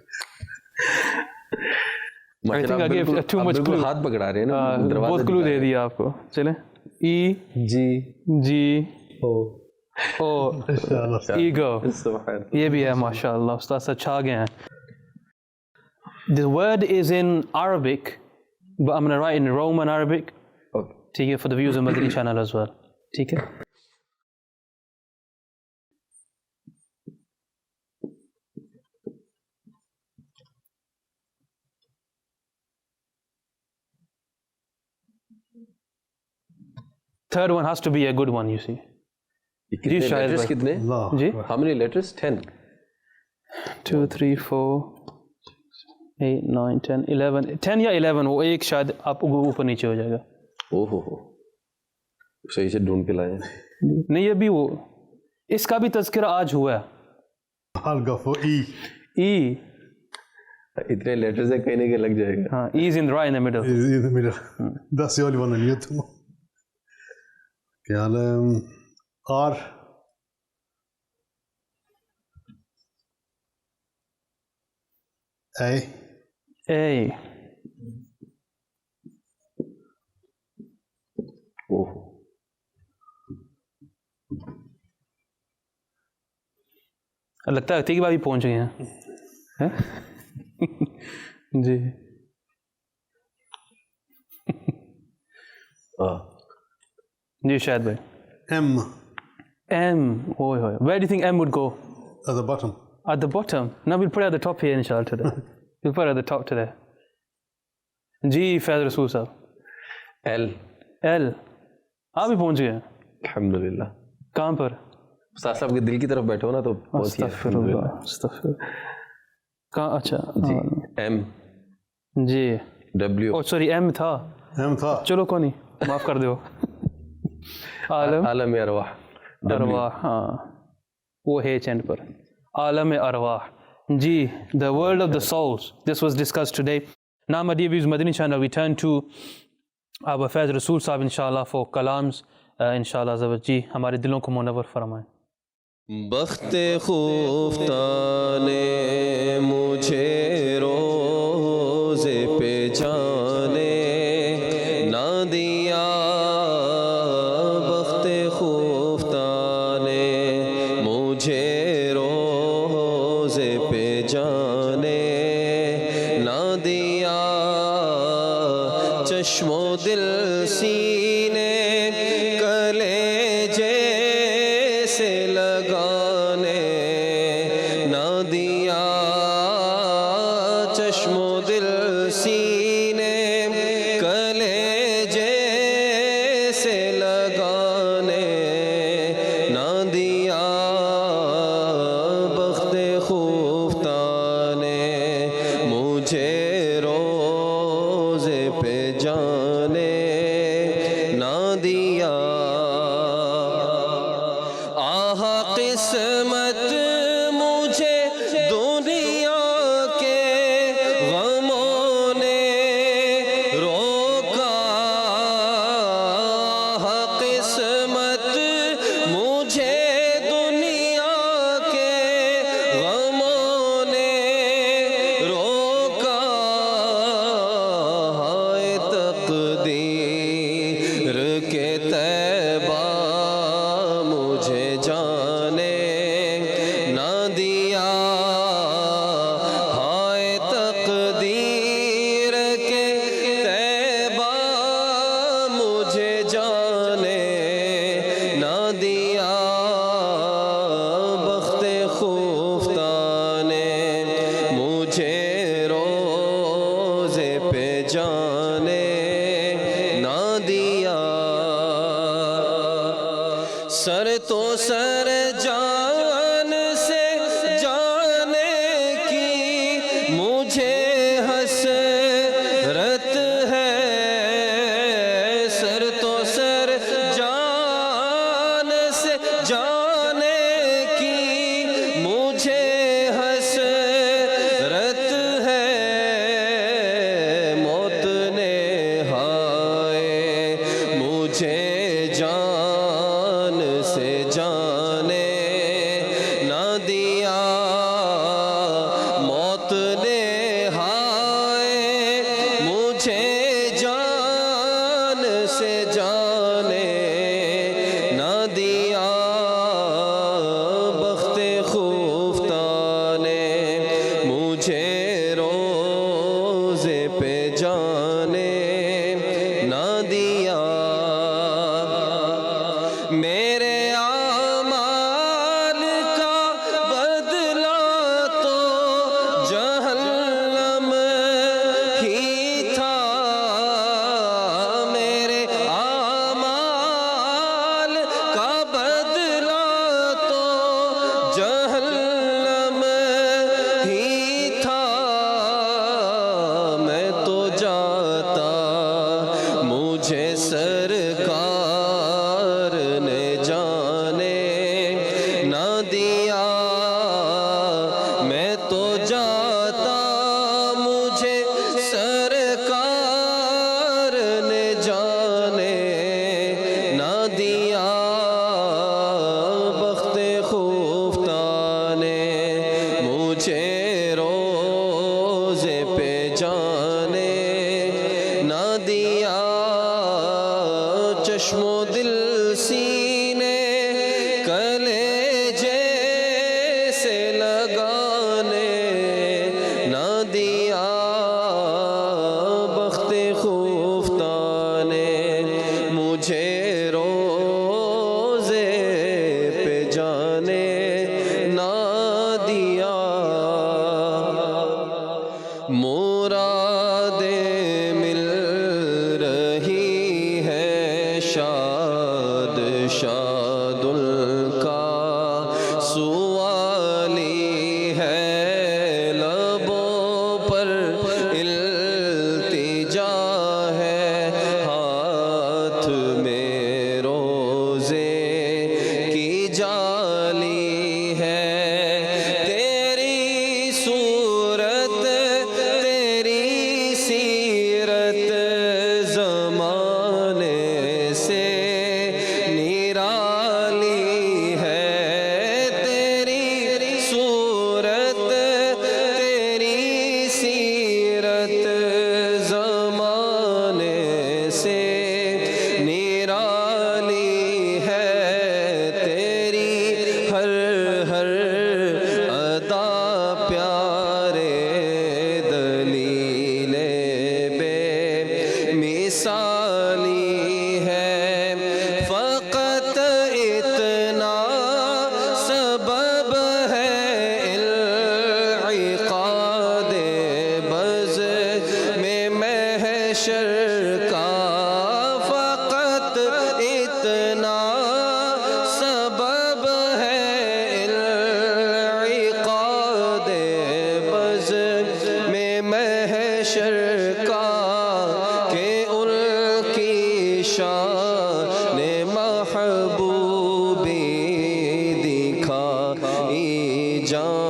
I think I gave too much clue. ہاتھ پکڑا رہے ہیں نا, بہت کلو دے دیا آپ کو. چلیں, ای جی او ایگو, یہ بھی ہے ماشاءاللہ. استاد سے چھا گئے ہیں. The word is in Arabic, but I'm going to write in Roman Arabic. ٹھیک ہے, for the viewers of Madani Channel as well. ٹھیک ہے. Third one has to be a good one, you see. کتنے letters کتنے؟ جی, How many letters? 10. 2 3 4 8 9 10 11 10 یا 11, وہ ایک شاید آپ اوپر نیچے ہو جائے گا. او ہو صحیح سے ڈھونڈ کے لائے ہیں. نہیں, یہ بھی وہ, اس کا بھی تذکرہ آج ہوا ہے. I'll go for E. ای. اتنے لیٹرز ہیں, کہیں نہ کہیں لگ جائے گا. ہاں, ای is in right in the middle. Is in the middle. That's the only one I knew too. R. A. لگتا ہے تیک بار بھی پہنچ گئے ہیں. جی. جی شاید بھائی. M. Where do you think M would go? At the bottom. At the bottom. No, we'll put it at the top here inshallah today. We'll put it at the top today. جی فیض رسول صاحب. L. آپ بھی پہنچ گئے ہیں الحمدللہ. کہاں پر؟ استاد صاحب کے دل کی طرف بیٹھو نا تو پہنچ گئے. استغفر. کہاں؟ اچھا جی. M. جی. W. او سوری, M تھا. چلو کوئی نہیں, معاف کر دو. عالم ارواح. ہاں, وہ ہے چینڈ پر. عالم ارواح. جی, the world of the souls. This was discussed today. Now, my dear viewers, Madani Channel, we turn to our Faiz Rasool Sahib, inshallah, for kalams. Inshallah, جی ہمارے دلوں کو منور فرمائیں. بخت خوفتہ نے مجھے رو جانے نہ دیا، چشم و دل سینے کلیجے سے لگانے نہ دیا، چشم و دل سینے کلیجے سے لگانے نہ دیا، بخت خفتہ نے مجھے روزے پہ جانے نہ دیا، آہ قسمت مجھے دنیا کے غموں نے روکا، آہ قسمت مجھے دنیا کے غموں نے روکا، ہائے تقدیر کے طیبہ مجھے جانے نہ دیا، ہائے تقدیر کے طیبہ مجھے جانے نہ دیا، بخت خفتہ نے مجھے روزے پہ جانے نہ دیا، سر تو سر جان سے جانے کی مجھے حسرت ہے، سر تو سر جان سے جانے کی مجھے حسرت ہے، موت نے ہائے مجھے جان سے جانے نہ دیا، موت نے ہائے مجھے جان سے جانے نہ دیا، بخت خفتہ نے مجھے روزے پہ جانے نہ دیا، میرے اعمال کا بدلہ تو جہنم ہی تھا، میرے اعمال کا بدلہ تو جہنم ہی تھا، میں تو جاتا مجھے سرکار نے جانے نہ دیا، میں تو جاتا مجھے سرکار نے جانے نہ دیا، بخت خفتہ نے مجھے روزے پہ جانے نہ دیا، چشم و دل سینے کلیجے سے لگانے نہ دیا، بخت خفتہ نے مجھے روزے پہ جانے نہ دیا، مرادیں مل رہی ہے شاد شاد ان کا سوالی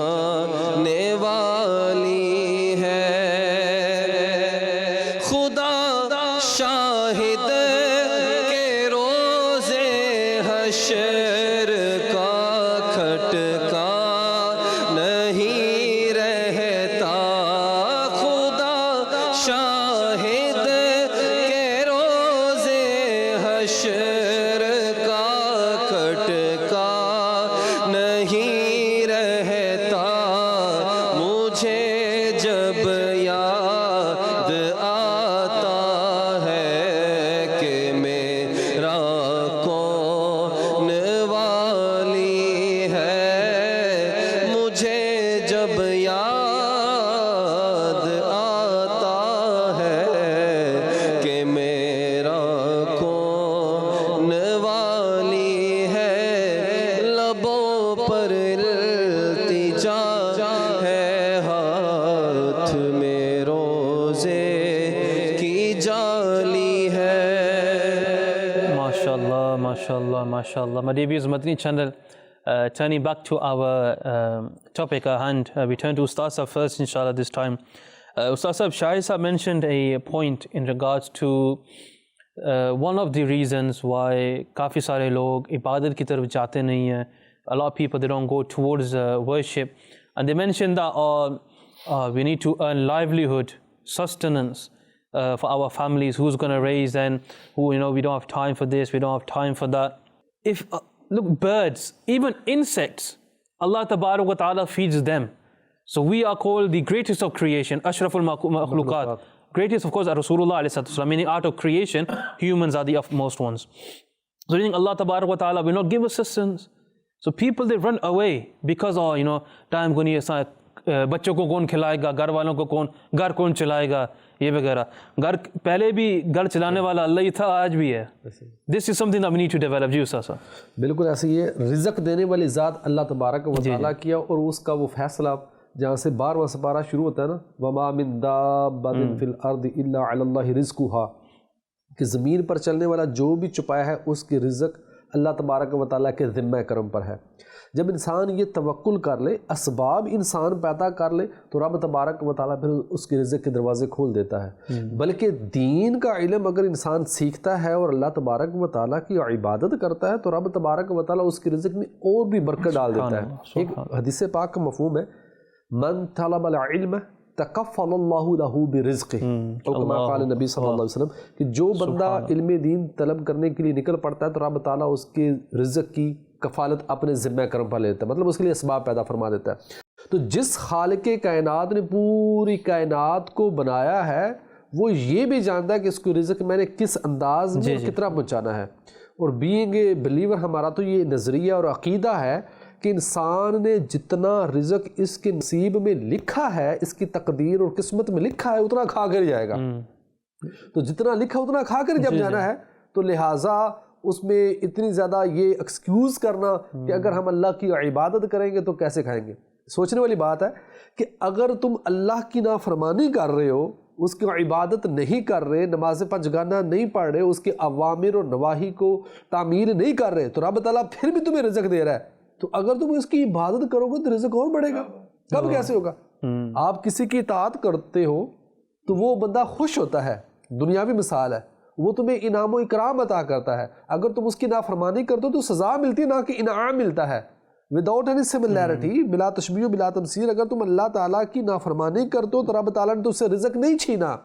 جانے والی ہے خدا شاہد کے روزے حشر کا کھٹکا نہیں رہتا خدا شاہد کے روزے حشر کا کھٹکا نہیں رہتا مجھے جب یاد آتا ہے کہ میرا کون والی ہے مجھے جب یاد آتا ہے کہ میرا کون والی ہے لبوں پر التجا ہے ہاتھ میں روزے کی جالی ہے MashaAllah, MashaAllah, MashaAllah. My dear viewers, Madani Channel, turning back to our topic at hand, we turn to Ustaz Sahab first, inshallah, this time. Ustaz Sahab, Shahid Sahab mentioned a point in regards to one of the reasons why kafi sare log ibadat ki taraf jaate nahi hai. A lot of people, they don't go towards worship. And they mentioned that we need to earn livelihood, sustenance, for our families, who's going to raise and who, we don't have time for this, we don't have time for that. If, look, birds, even insects, Allah Tabarak wa Ta'ala feeds them. So we are called the greatest of creation, Ashraful Makhluqat. Greatest, of course, are Rasulullah alayhi salatu wasalam, meaning out of creation, humans are the utmost ones. So meaning Allah Tabarak wa Ta'ala will not give assistance. So people, they run away because, time ko nahi hai, بچوں کو کون کھلائے گا گھر والوں کو گھر کون چلائے گا یہ وغیرہ گھر پہلے بھی گھر چلانے والا اللہ ہی تھا آج بھی ہے this is something that we need to develop جی استاد صاحب بالکل ایسے یہ رزق دینے والی ذات اللہ تبارک و تعالیٰ کیا اور اس کا وہ فیصلہ جہاں سے 12واں سپارہ شروع ہوتا ہے نا وما من دابۃ فی الارض الا علی اللہ رزقها کہ زمین پر چلنے والا جو بھی چھپایا ہے اس کی رزق اللہ تبارک و تعالیٰ کے ذمہ کرم پر ہے جب انسان یہ توکل کر لے اسباب انسان پیدا کر لے تو رب تبارک و تعالیٰ پھر اس کے رزق کے دروازے کھول دیتا ہے بلکہ دین کا علم اگر انسان سیکھتا ہے اور اللہ تبارک و تعالیٰ کی عبادت کرتا ہے تو رب تبارک و تعالیٰ اس کے رزق میں اور بھی برکت ڈال دیتا ہے ایک حدیث پاک کا مفہوم ہے من طلب العلم تکفل اللہ لہ برزقہ اور کما قال نبی صلی اللہ علیہ وسلم کہ جو بندہ علم دین طلب کرنے کے لیے نکل پڑتا ہے تو رب تعالیٰ اس کے رزق کی کفالت اپنے ذمہ کرم پر لیتا ہے مطلب اس کے لیے اسباب پیدا فرما دیتا ہے تو جس خالق کائنات نے پوری کائنات کو بنایا ہے وہ یہ بھی جانتا ہے کہ اس کو رزق میں نے کس انداز میں کتنا پہنچانا ہے اور بینگ اے بلیور ہمارا تو یہ نظریہ اور عقیدہ ہے کہ انسان نے جتنا رزق اس کے نصیب میں لکھا ہے اس کی تقدیر اور قسمت میں لکھا ہے اتنا کھا کر جائے گا تو جتنا لکھا اتنا کھا کر جب جانا ہے تو لہٰذا اس میں اتنی زیادہ یہ ایکسکیوز کرنا کہ اگر ہم اللہ کی عبادت کریں گے تو کیسے کھائیں گے سوچنے والی بات ہے کہ اگر تم اللہ کی نافرمانی کر رہے ہو اس کی عبادت نہیں کر رہے نماز پنجگانہ نہیں پڑھ رہے اس کے اوامر اور نواہی کو تعمیل نہیں کر رہے تو رب تعالیٰ پھر بھی تمہیں رزق دے رہا ہے تو اگر تم اس کی عبادت کرو گے تو رزق اور بڑھے گا کب کیسے ہوگا آپ کسی کی اطاعت کرتے ہو تو وہ بندہ خوش ہوتا ہے دنیاوی مثال ہے وہ تمہیں انعام و اکرام عطا کرتا ہے اگر تم اس کی نافرمانی کرتے ہو تو سزا ملتی ہے نہ کہ انعام ملتا ہے وداؤٹ اینی سملیرٹی بلا تشبیہ و بلا تمثیل اگر تم اللہ تعالیٰ کی نافرمانی کرتے ہو تو رب تعالیٰ نے تم سے رزق نہیں چھینا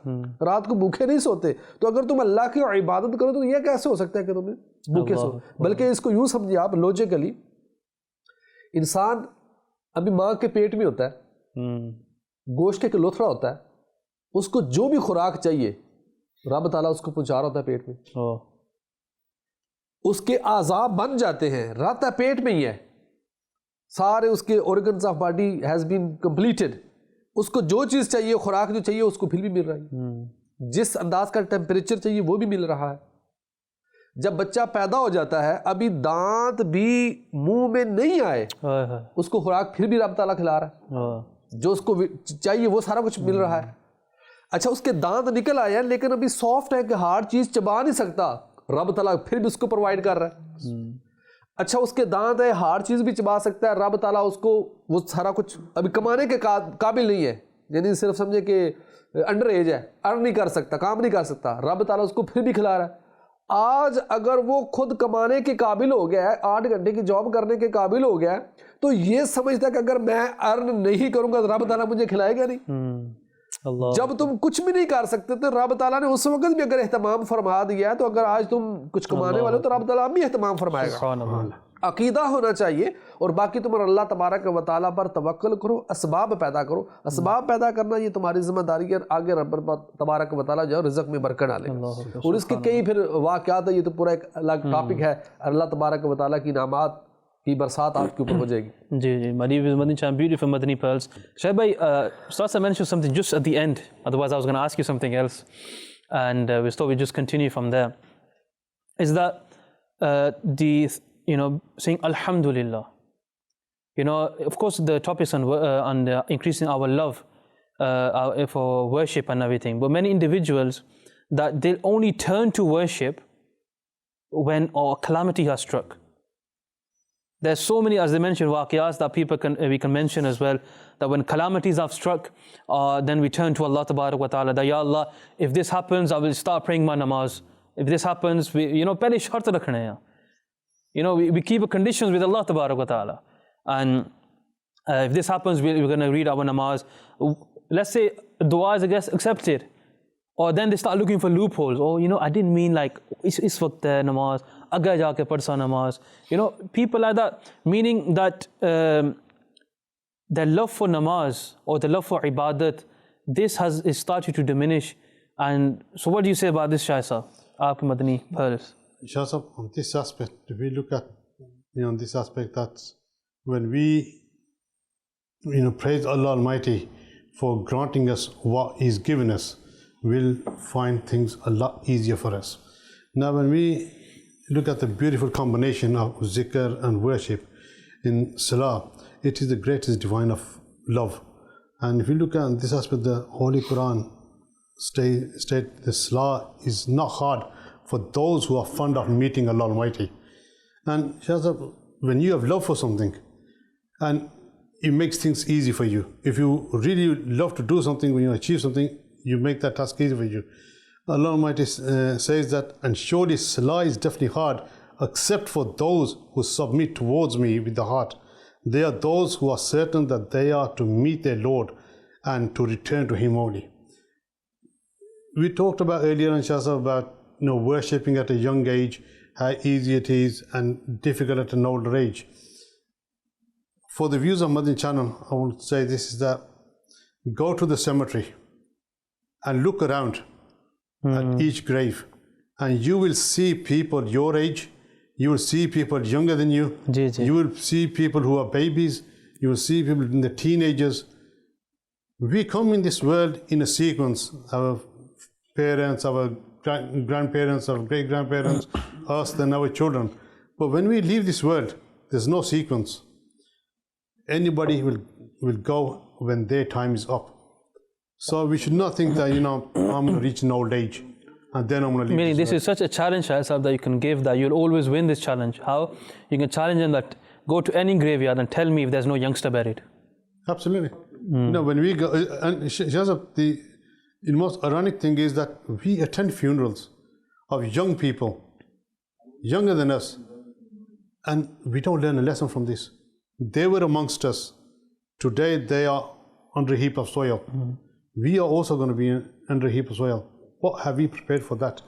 رات کو بھوکے نہیں سوتے تو اگر تم اللہ کی عبادت کرو تو یہ کیسے ہو سکتا ہے کہ تمہیں بھوکے سو بلکہ اس کو یوں سمجھیے آپ لوجیکلی انسان ابھی ماں کے پیٹ میں ہوتا ہے گوشت کے لوتھڑا ہوتا ہے اس کو جو بھی خوراک چاہیے رب تعالیٰ اس کو پہنچا رہا ہوتا ہے پیٹ میں اس کے اعضاء بن جاتے ہیں رہتا پیٹ میں ہی ہے سارے اس کے organs of body has been completed اس کو جو چیز چاہیے خوراک جو چاہیے اس کو پھر بھی مل رہا ہے جس انداز کا ٹیمپریچر چاہیے وہ بھی مل رہا ہے جب بچہ پیدا ہو جاتا ہے ابھی دانت بھی منہ میں نہیں آئے اس کو خوراک پھر بھی رب تعالیٰ کھلا رہا ہے جو اس کو چاہیے وہ سارا کچھ مل رہا ہے اچھا اس کے دانت نکل آئے ہیں لیکن ابھی سافٹ ہے کہ ہارڈ چیز چبا نہیں سکتا رب تعالیٰ پھر بھی اس کو پرووائڈ کر رہا ہے अच्छा उसके दांत है, हर चीज़ भी चबा सकता है, रब ताला उसको वो सारा कुछ अभी कमाने के काबिल नहीं है, यानी सिर्फ समझे कि अंडर एज है, अर्न नहीं कर सकता, काम नहीं कर सकता, रब ताला उसको फिर भी खिला रहा है। आज अगर वो खुद कमाने के काबिल हो गया है, 8 घंटे की जॉब करने के काबिल हो गया है, तो ये समझता है कि अगर मैं अर्न नहीं करूंगा तो रब ताला मुझे खिलाएगा नहीं। जब तुम कुछ भी नहीं कर सकते तो रब ताला ने उस वक्त भी अगर एहतमाम फरमा दिया है, तो अगर आज तुम कुछ कमाने वाले हो तो रब ताला भी एहतमाम फरमाएगा। अकीदा होना चाहिए, और बाकी तुम अल्लाह तबारक व तआला पर तवक्कुल करो, असबाब पैदा करो। असबाब पैदा करना ये तुम्हारी जिम्मेदारी है, आगे रब तबारक व तआला जो रिज़्क़ में बरकत डाले। और इसके कई फिर वाक़यात है, ये तो पूरा एक अलग टॉपिक है। अल्लाह तबारक व तआला की नामात की बरसात आपके ऊपर हो जाएगी। जी Madani Channel, beautiful Madani pearls. Shaib bhai, Sasa mentioned something just at the end, otherwise I was going to ask you something else, and we thought we just continue from there. Is that saying Alhamdulillah. Of course the topic is on increasing our love for worship and everything, but many individuals that they'll only turn to worship when a calamity has struck. There's so many, as they mentioned, waqiyas that we can mention as well, that when calamities have struck, then we turn to Allah Tabarak wa Ta'ala, that Ya Allah, if this happens, I will start praying my namaz. If this happens, pehle shart rakhne hain. We keep conditions with Allah Tabarak wa Ta'ala. And if this happens, we're going to read our namaz. Let's say dua is accepted. Or then they start looking for loopholes. Oh, I didn't mean like, is waqt hai namaz, aga jaake padsa namaz. People like that, meaning that their love for namaz or the love for ibadat, this is starting to diminish. And so what do you say about this, Shah Sahab, Aapke Madani pearls? Shah Sahab, on this aspect, if we look at, this aspect, that when we, praise Allah Almighty for granting us what He's given us, we'll find things a lot easier for us. Now, when we look at the beautiful combination of zikr and worship in salah, it is the greatest divine of love. And if you look at this aspect, the Holy Quran state the salah is not hard for those who are fond of meeting Allah Almighty. And when you have love for something, and it makes things easy for you. If you really love to do something, when you achieve something, you make that task easy for you. Allah Almighty says that, and surely salah is definitely hard, except for those who submit towards me with the heart. They are those who are certain that they are to meet their Lord and to return to Him only. We talked about earlier, Shah, about worshipping at a young age, how easy it is and difficult at an older age. For the viewers of Madani Channel, I want to say this is that go to the cemetery and look around at each grave, and you will see people your age, you will see people younger than you, you will see people who are babies, you will see people in the teenagers. We come in this world in a sequence, our parents, our grandparents, our great-grandparents, us, then our children. But when we leave this world, there's no sequence. Anybody will go when their time is up. So we should not think that, I'm going to reach an old age and then I'm going to leave. Meaning this is such a challenge, Shah Sahab, that you can give, that you'll always win this challenge. How? You can challenge them that go to any graveyard and tell me if there's no youngster buried. Absolutely. When we go, and Shah Sahab, the most ironic thing is that we attend funerals of young people, younger than us, and we don't learn a lesson from this. They were amongst us. Today they are under a heap of soil. We are also going to be under a heap of soil. What have we prepared for that?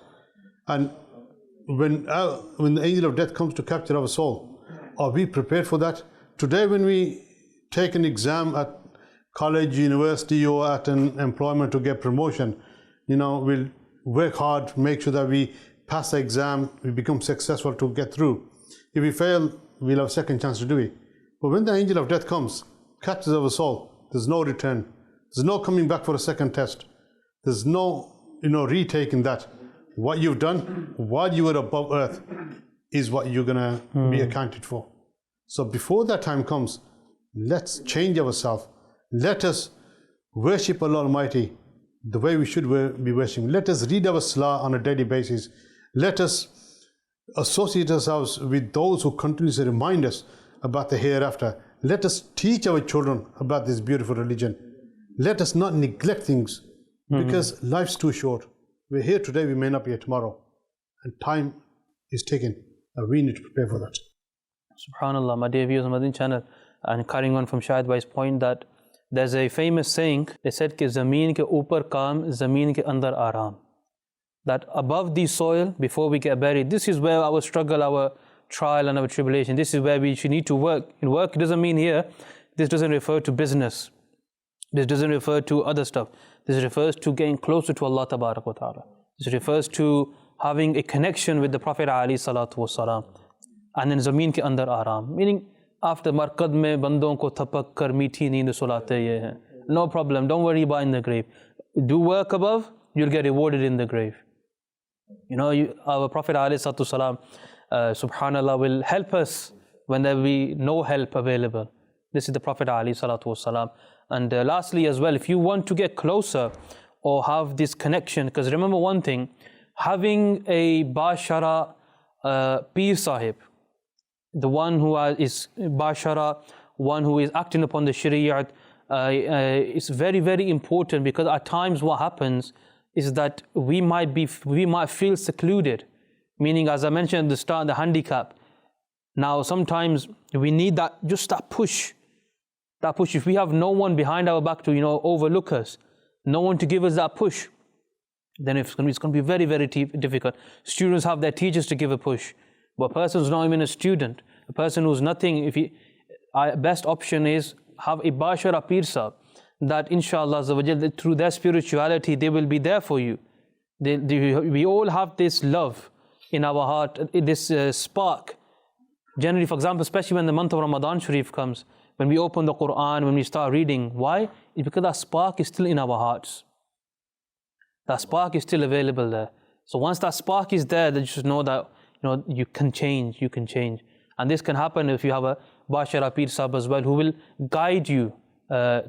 And when the angel of death comes to capture our soul, are we prepared for that? Today when we take an exam at college, university, or at an employment to get promotion, we'll work hard, make sure that we pass the exam, we become successful to get through. If we fail, we'll have a second chance to do it. But when the angel of death comes, captures our soul, there's no return. There's no coming back for a second test. There's no, retaking that. What you've done while you were above earth is what you're going to be accounted for. So before that time comes, let's change ourselves. Let us worship Allah Almighty the way we should be worshipping. Let us read our salah on a daily basis. Let us associate ourselves with those who continuously remind us about the hereafter. Let us teach our children about this beautiful religion. Let us not neglect things, because life's too short. We're here today, we may not be here tomorrow. And time is taken, and we need to prepare for that. Subhanallah, my dear viewers on Madani Channel, and carrying on from Shahid Bhai's point, that there's a famous saying, they said कि ज़मीन के ऊपर काम, ज़मीन के अंदर आराम. That above the soil, before we get buried, this is where our struggle, our trial and our tribulation, this is where we should need to work. In work, it doesn't mean here, this doesn't refer to business. This doesn't refer to other stuff. This refers to getting closer to Allah Tabarak wa Ta'ala. This refers to having a connection with the Prophet alayhi salatu wasalam. And then zameen ke andar aram, meaning after markad mein bandon ko thapak kar meethi neend sulate ye hain. No problem, don't worry about in the grave. Do work above, you'll get rewarded in the grave. You know, our Prophet ﷺ, subhanallah, will help us when there will be no help available. This is the Prophet ﷺ. And lastly as well, if you want to get closer or have this connection, because remember one thing, having a Bashara Peer Sahib, the one who is Bashara, one who is acting upon the Shariat, is very, very important, because at times what happens is that we might feel secluded, meaning, as I mentioned at the start, the handicap. Now sometimes we need that, just that push. That push. If we have no one behind our back to, overlook us, no one to give us that push, then it's going to be very, very difficult. Students have their teachers to give a push, but a person who's not even a student, a person who's nothing, best option is have a Bashara Peer Sahib, that inshallah through their spirituality they will be there for you. We all have this love in our heart, this spark. Generally, for example, especially when the month of Ramadan Sharif comes, when we open the Quran, when we start reading, why? It's because that spark is still in our hearts. That spark is still available there. So once that spark is there, then you should know that you can change. And this can happen if you have a Bashara Peer Sahib as well, who will guide you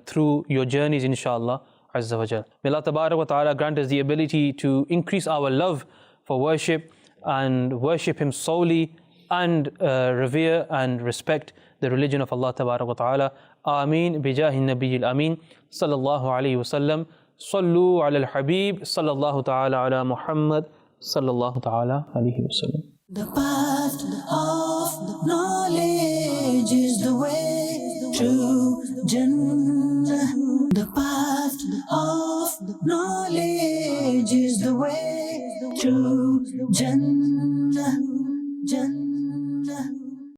through your journeys, inshallah Azza wa Jal. May Allah Tabarak wa Ta'ala grant us the ability to increase our love for worship and worship Him solely, and revere and respect the religion of Allah Tabarak wa Ta'ala. Ameen bijahi nabiyil ameen sallallahu alayhi wa sallam. Sallu ala al-habib sallallahu ta'ala ala Muhammad sallallahu ta'ala alayhi wa sallam. The path of knowledge is the way to Jannah. The path of knowledge is the way to Jannah.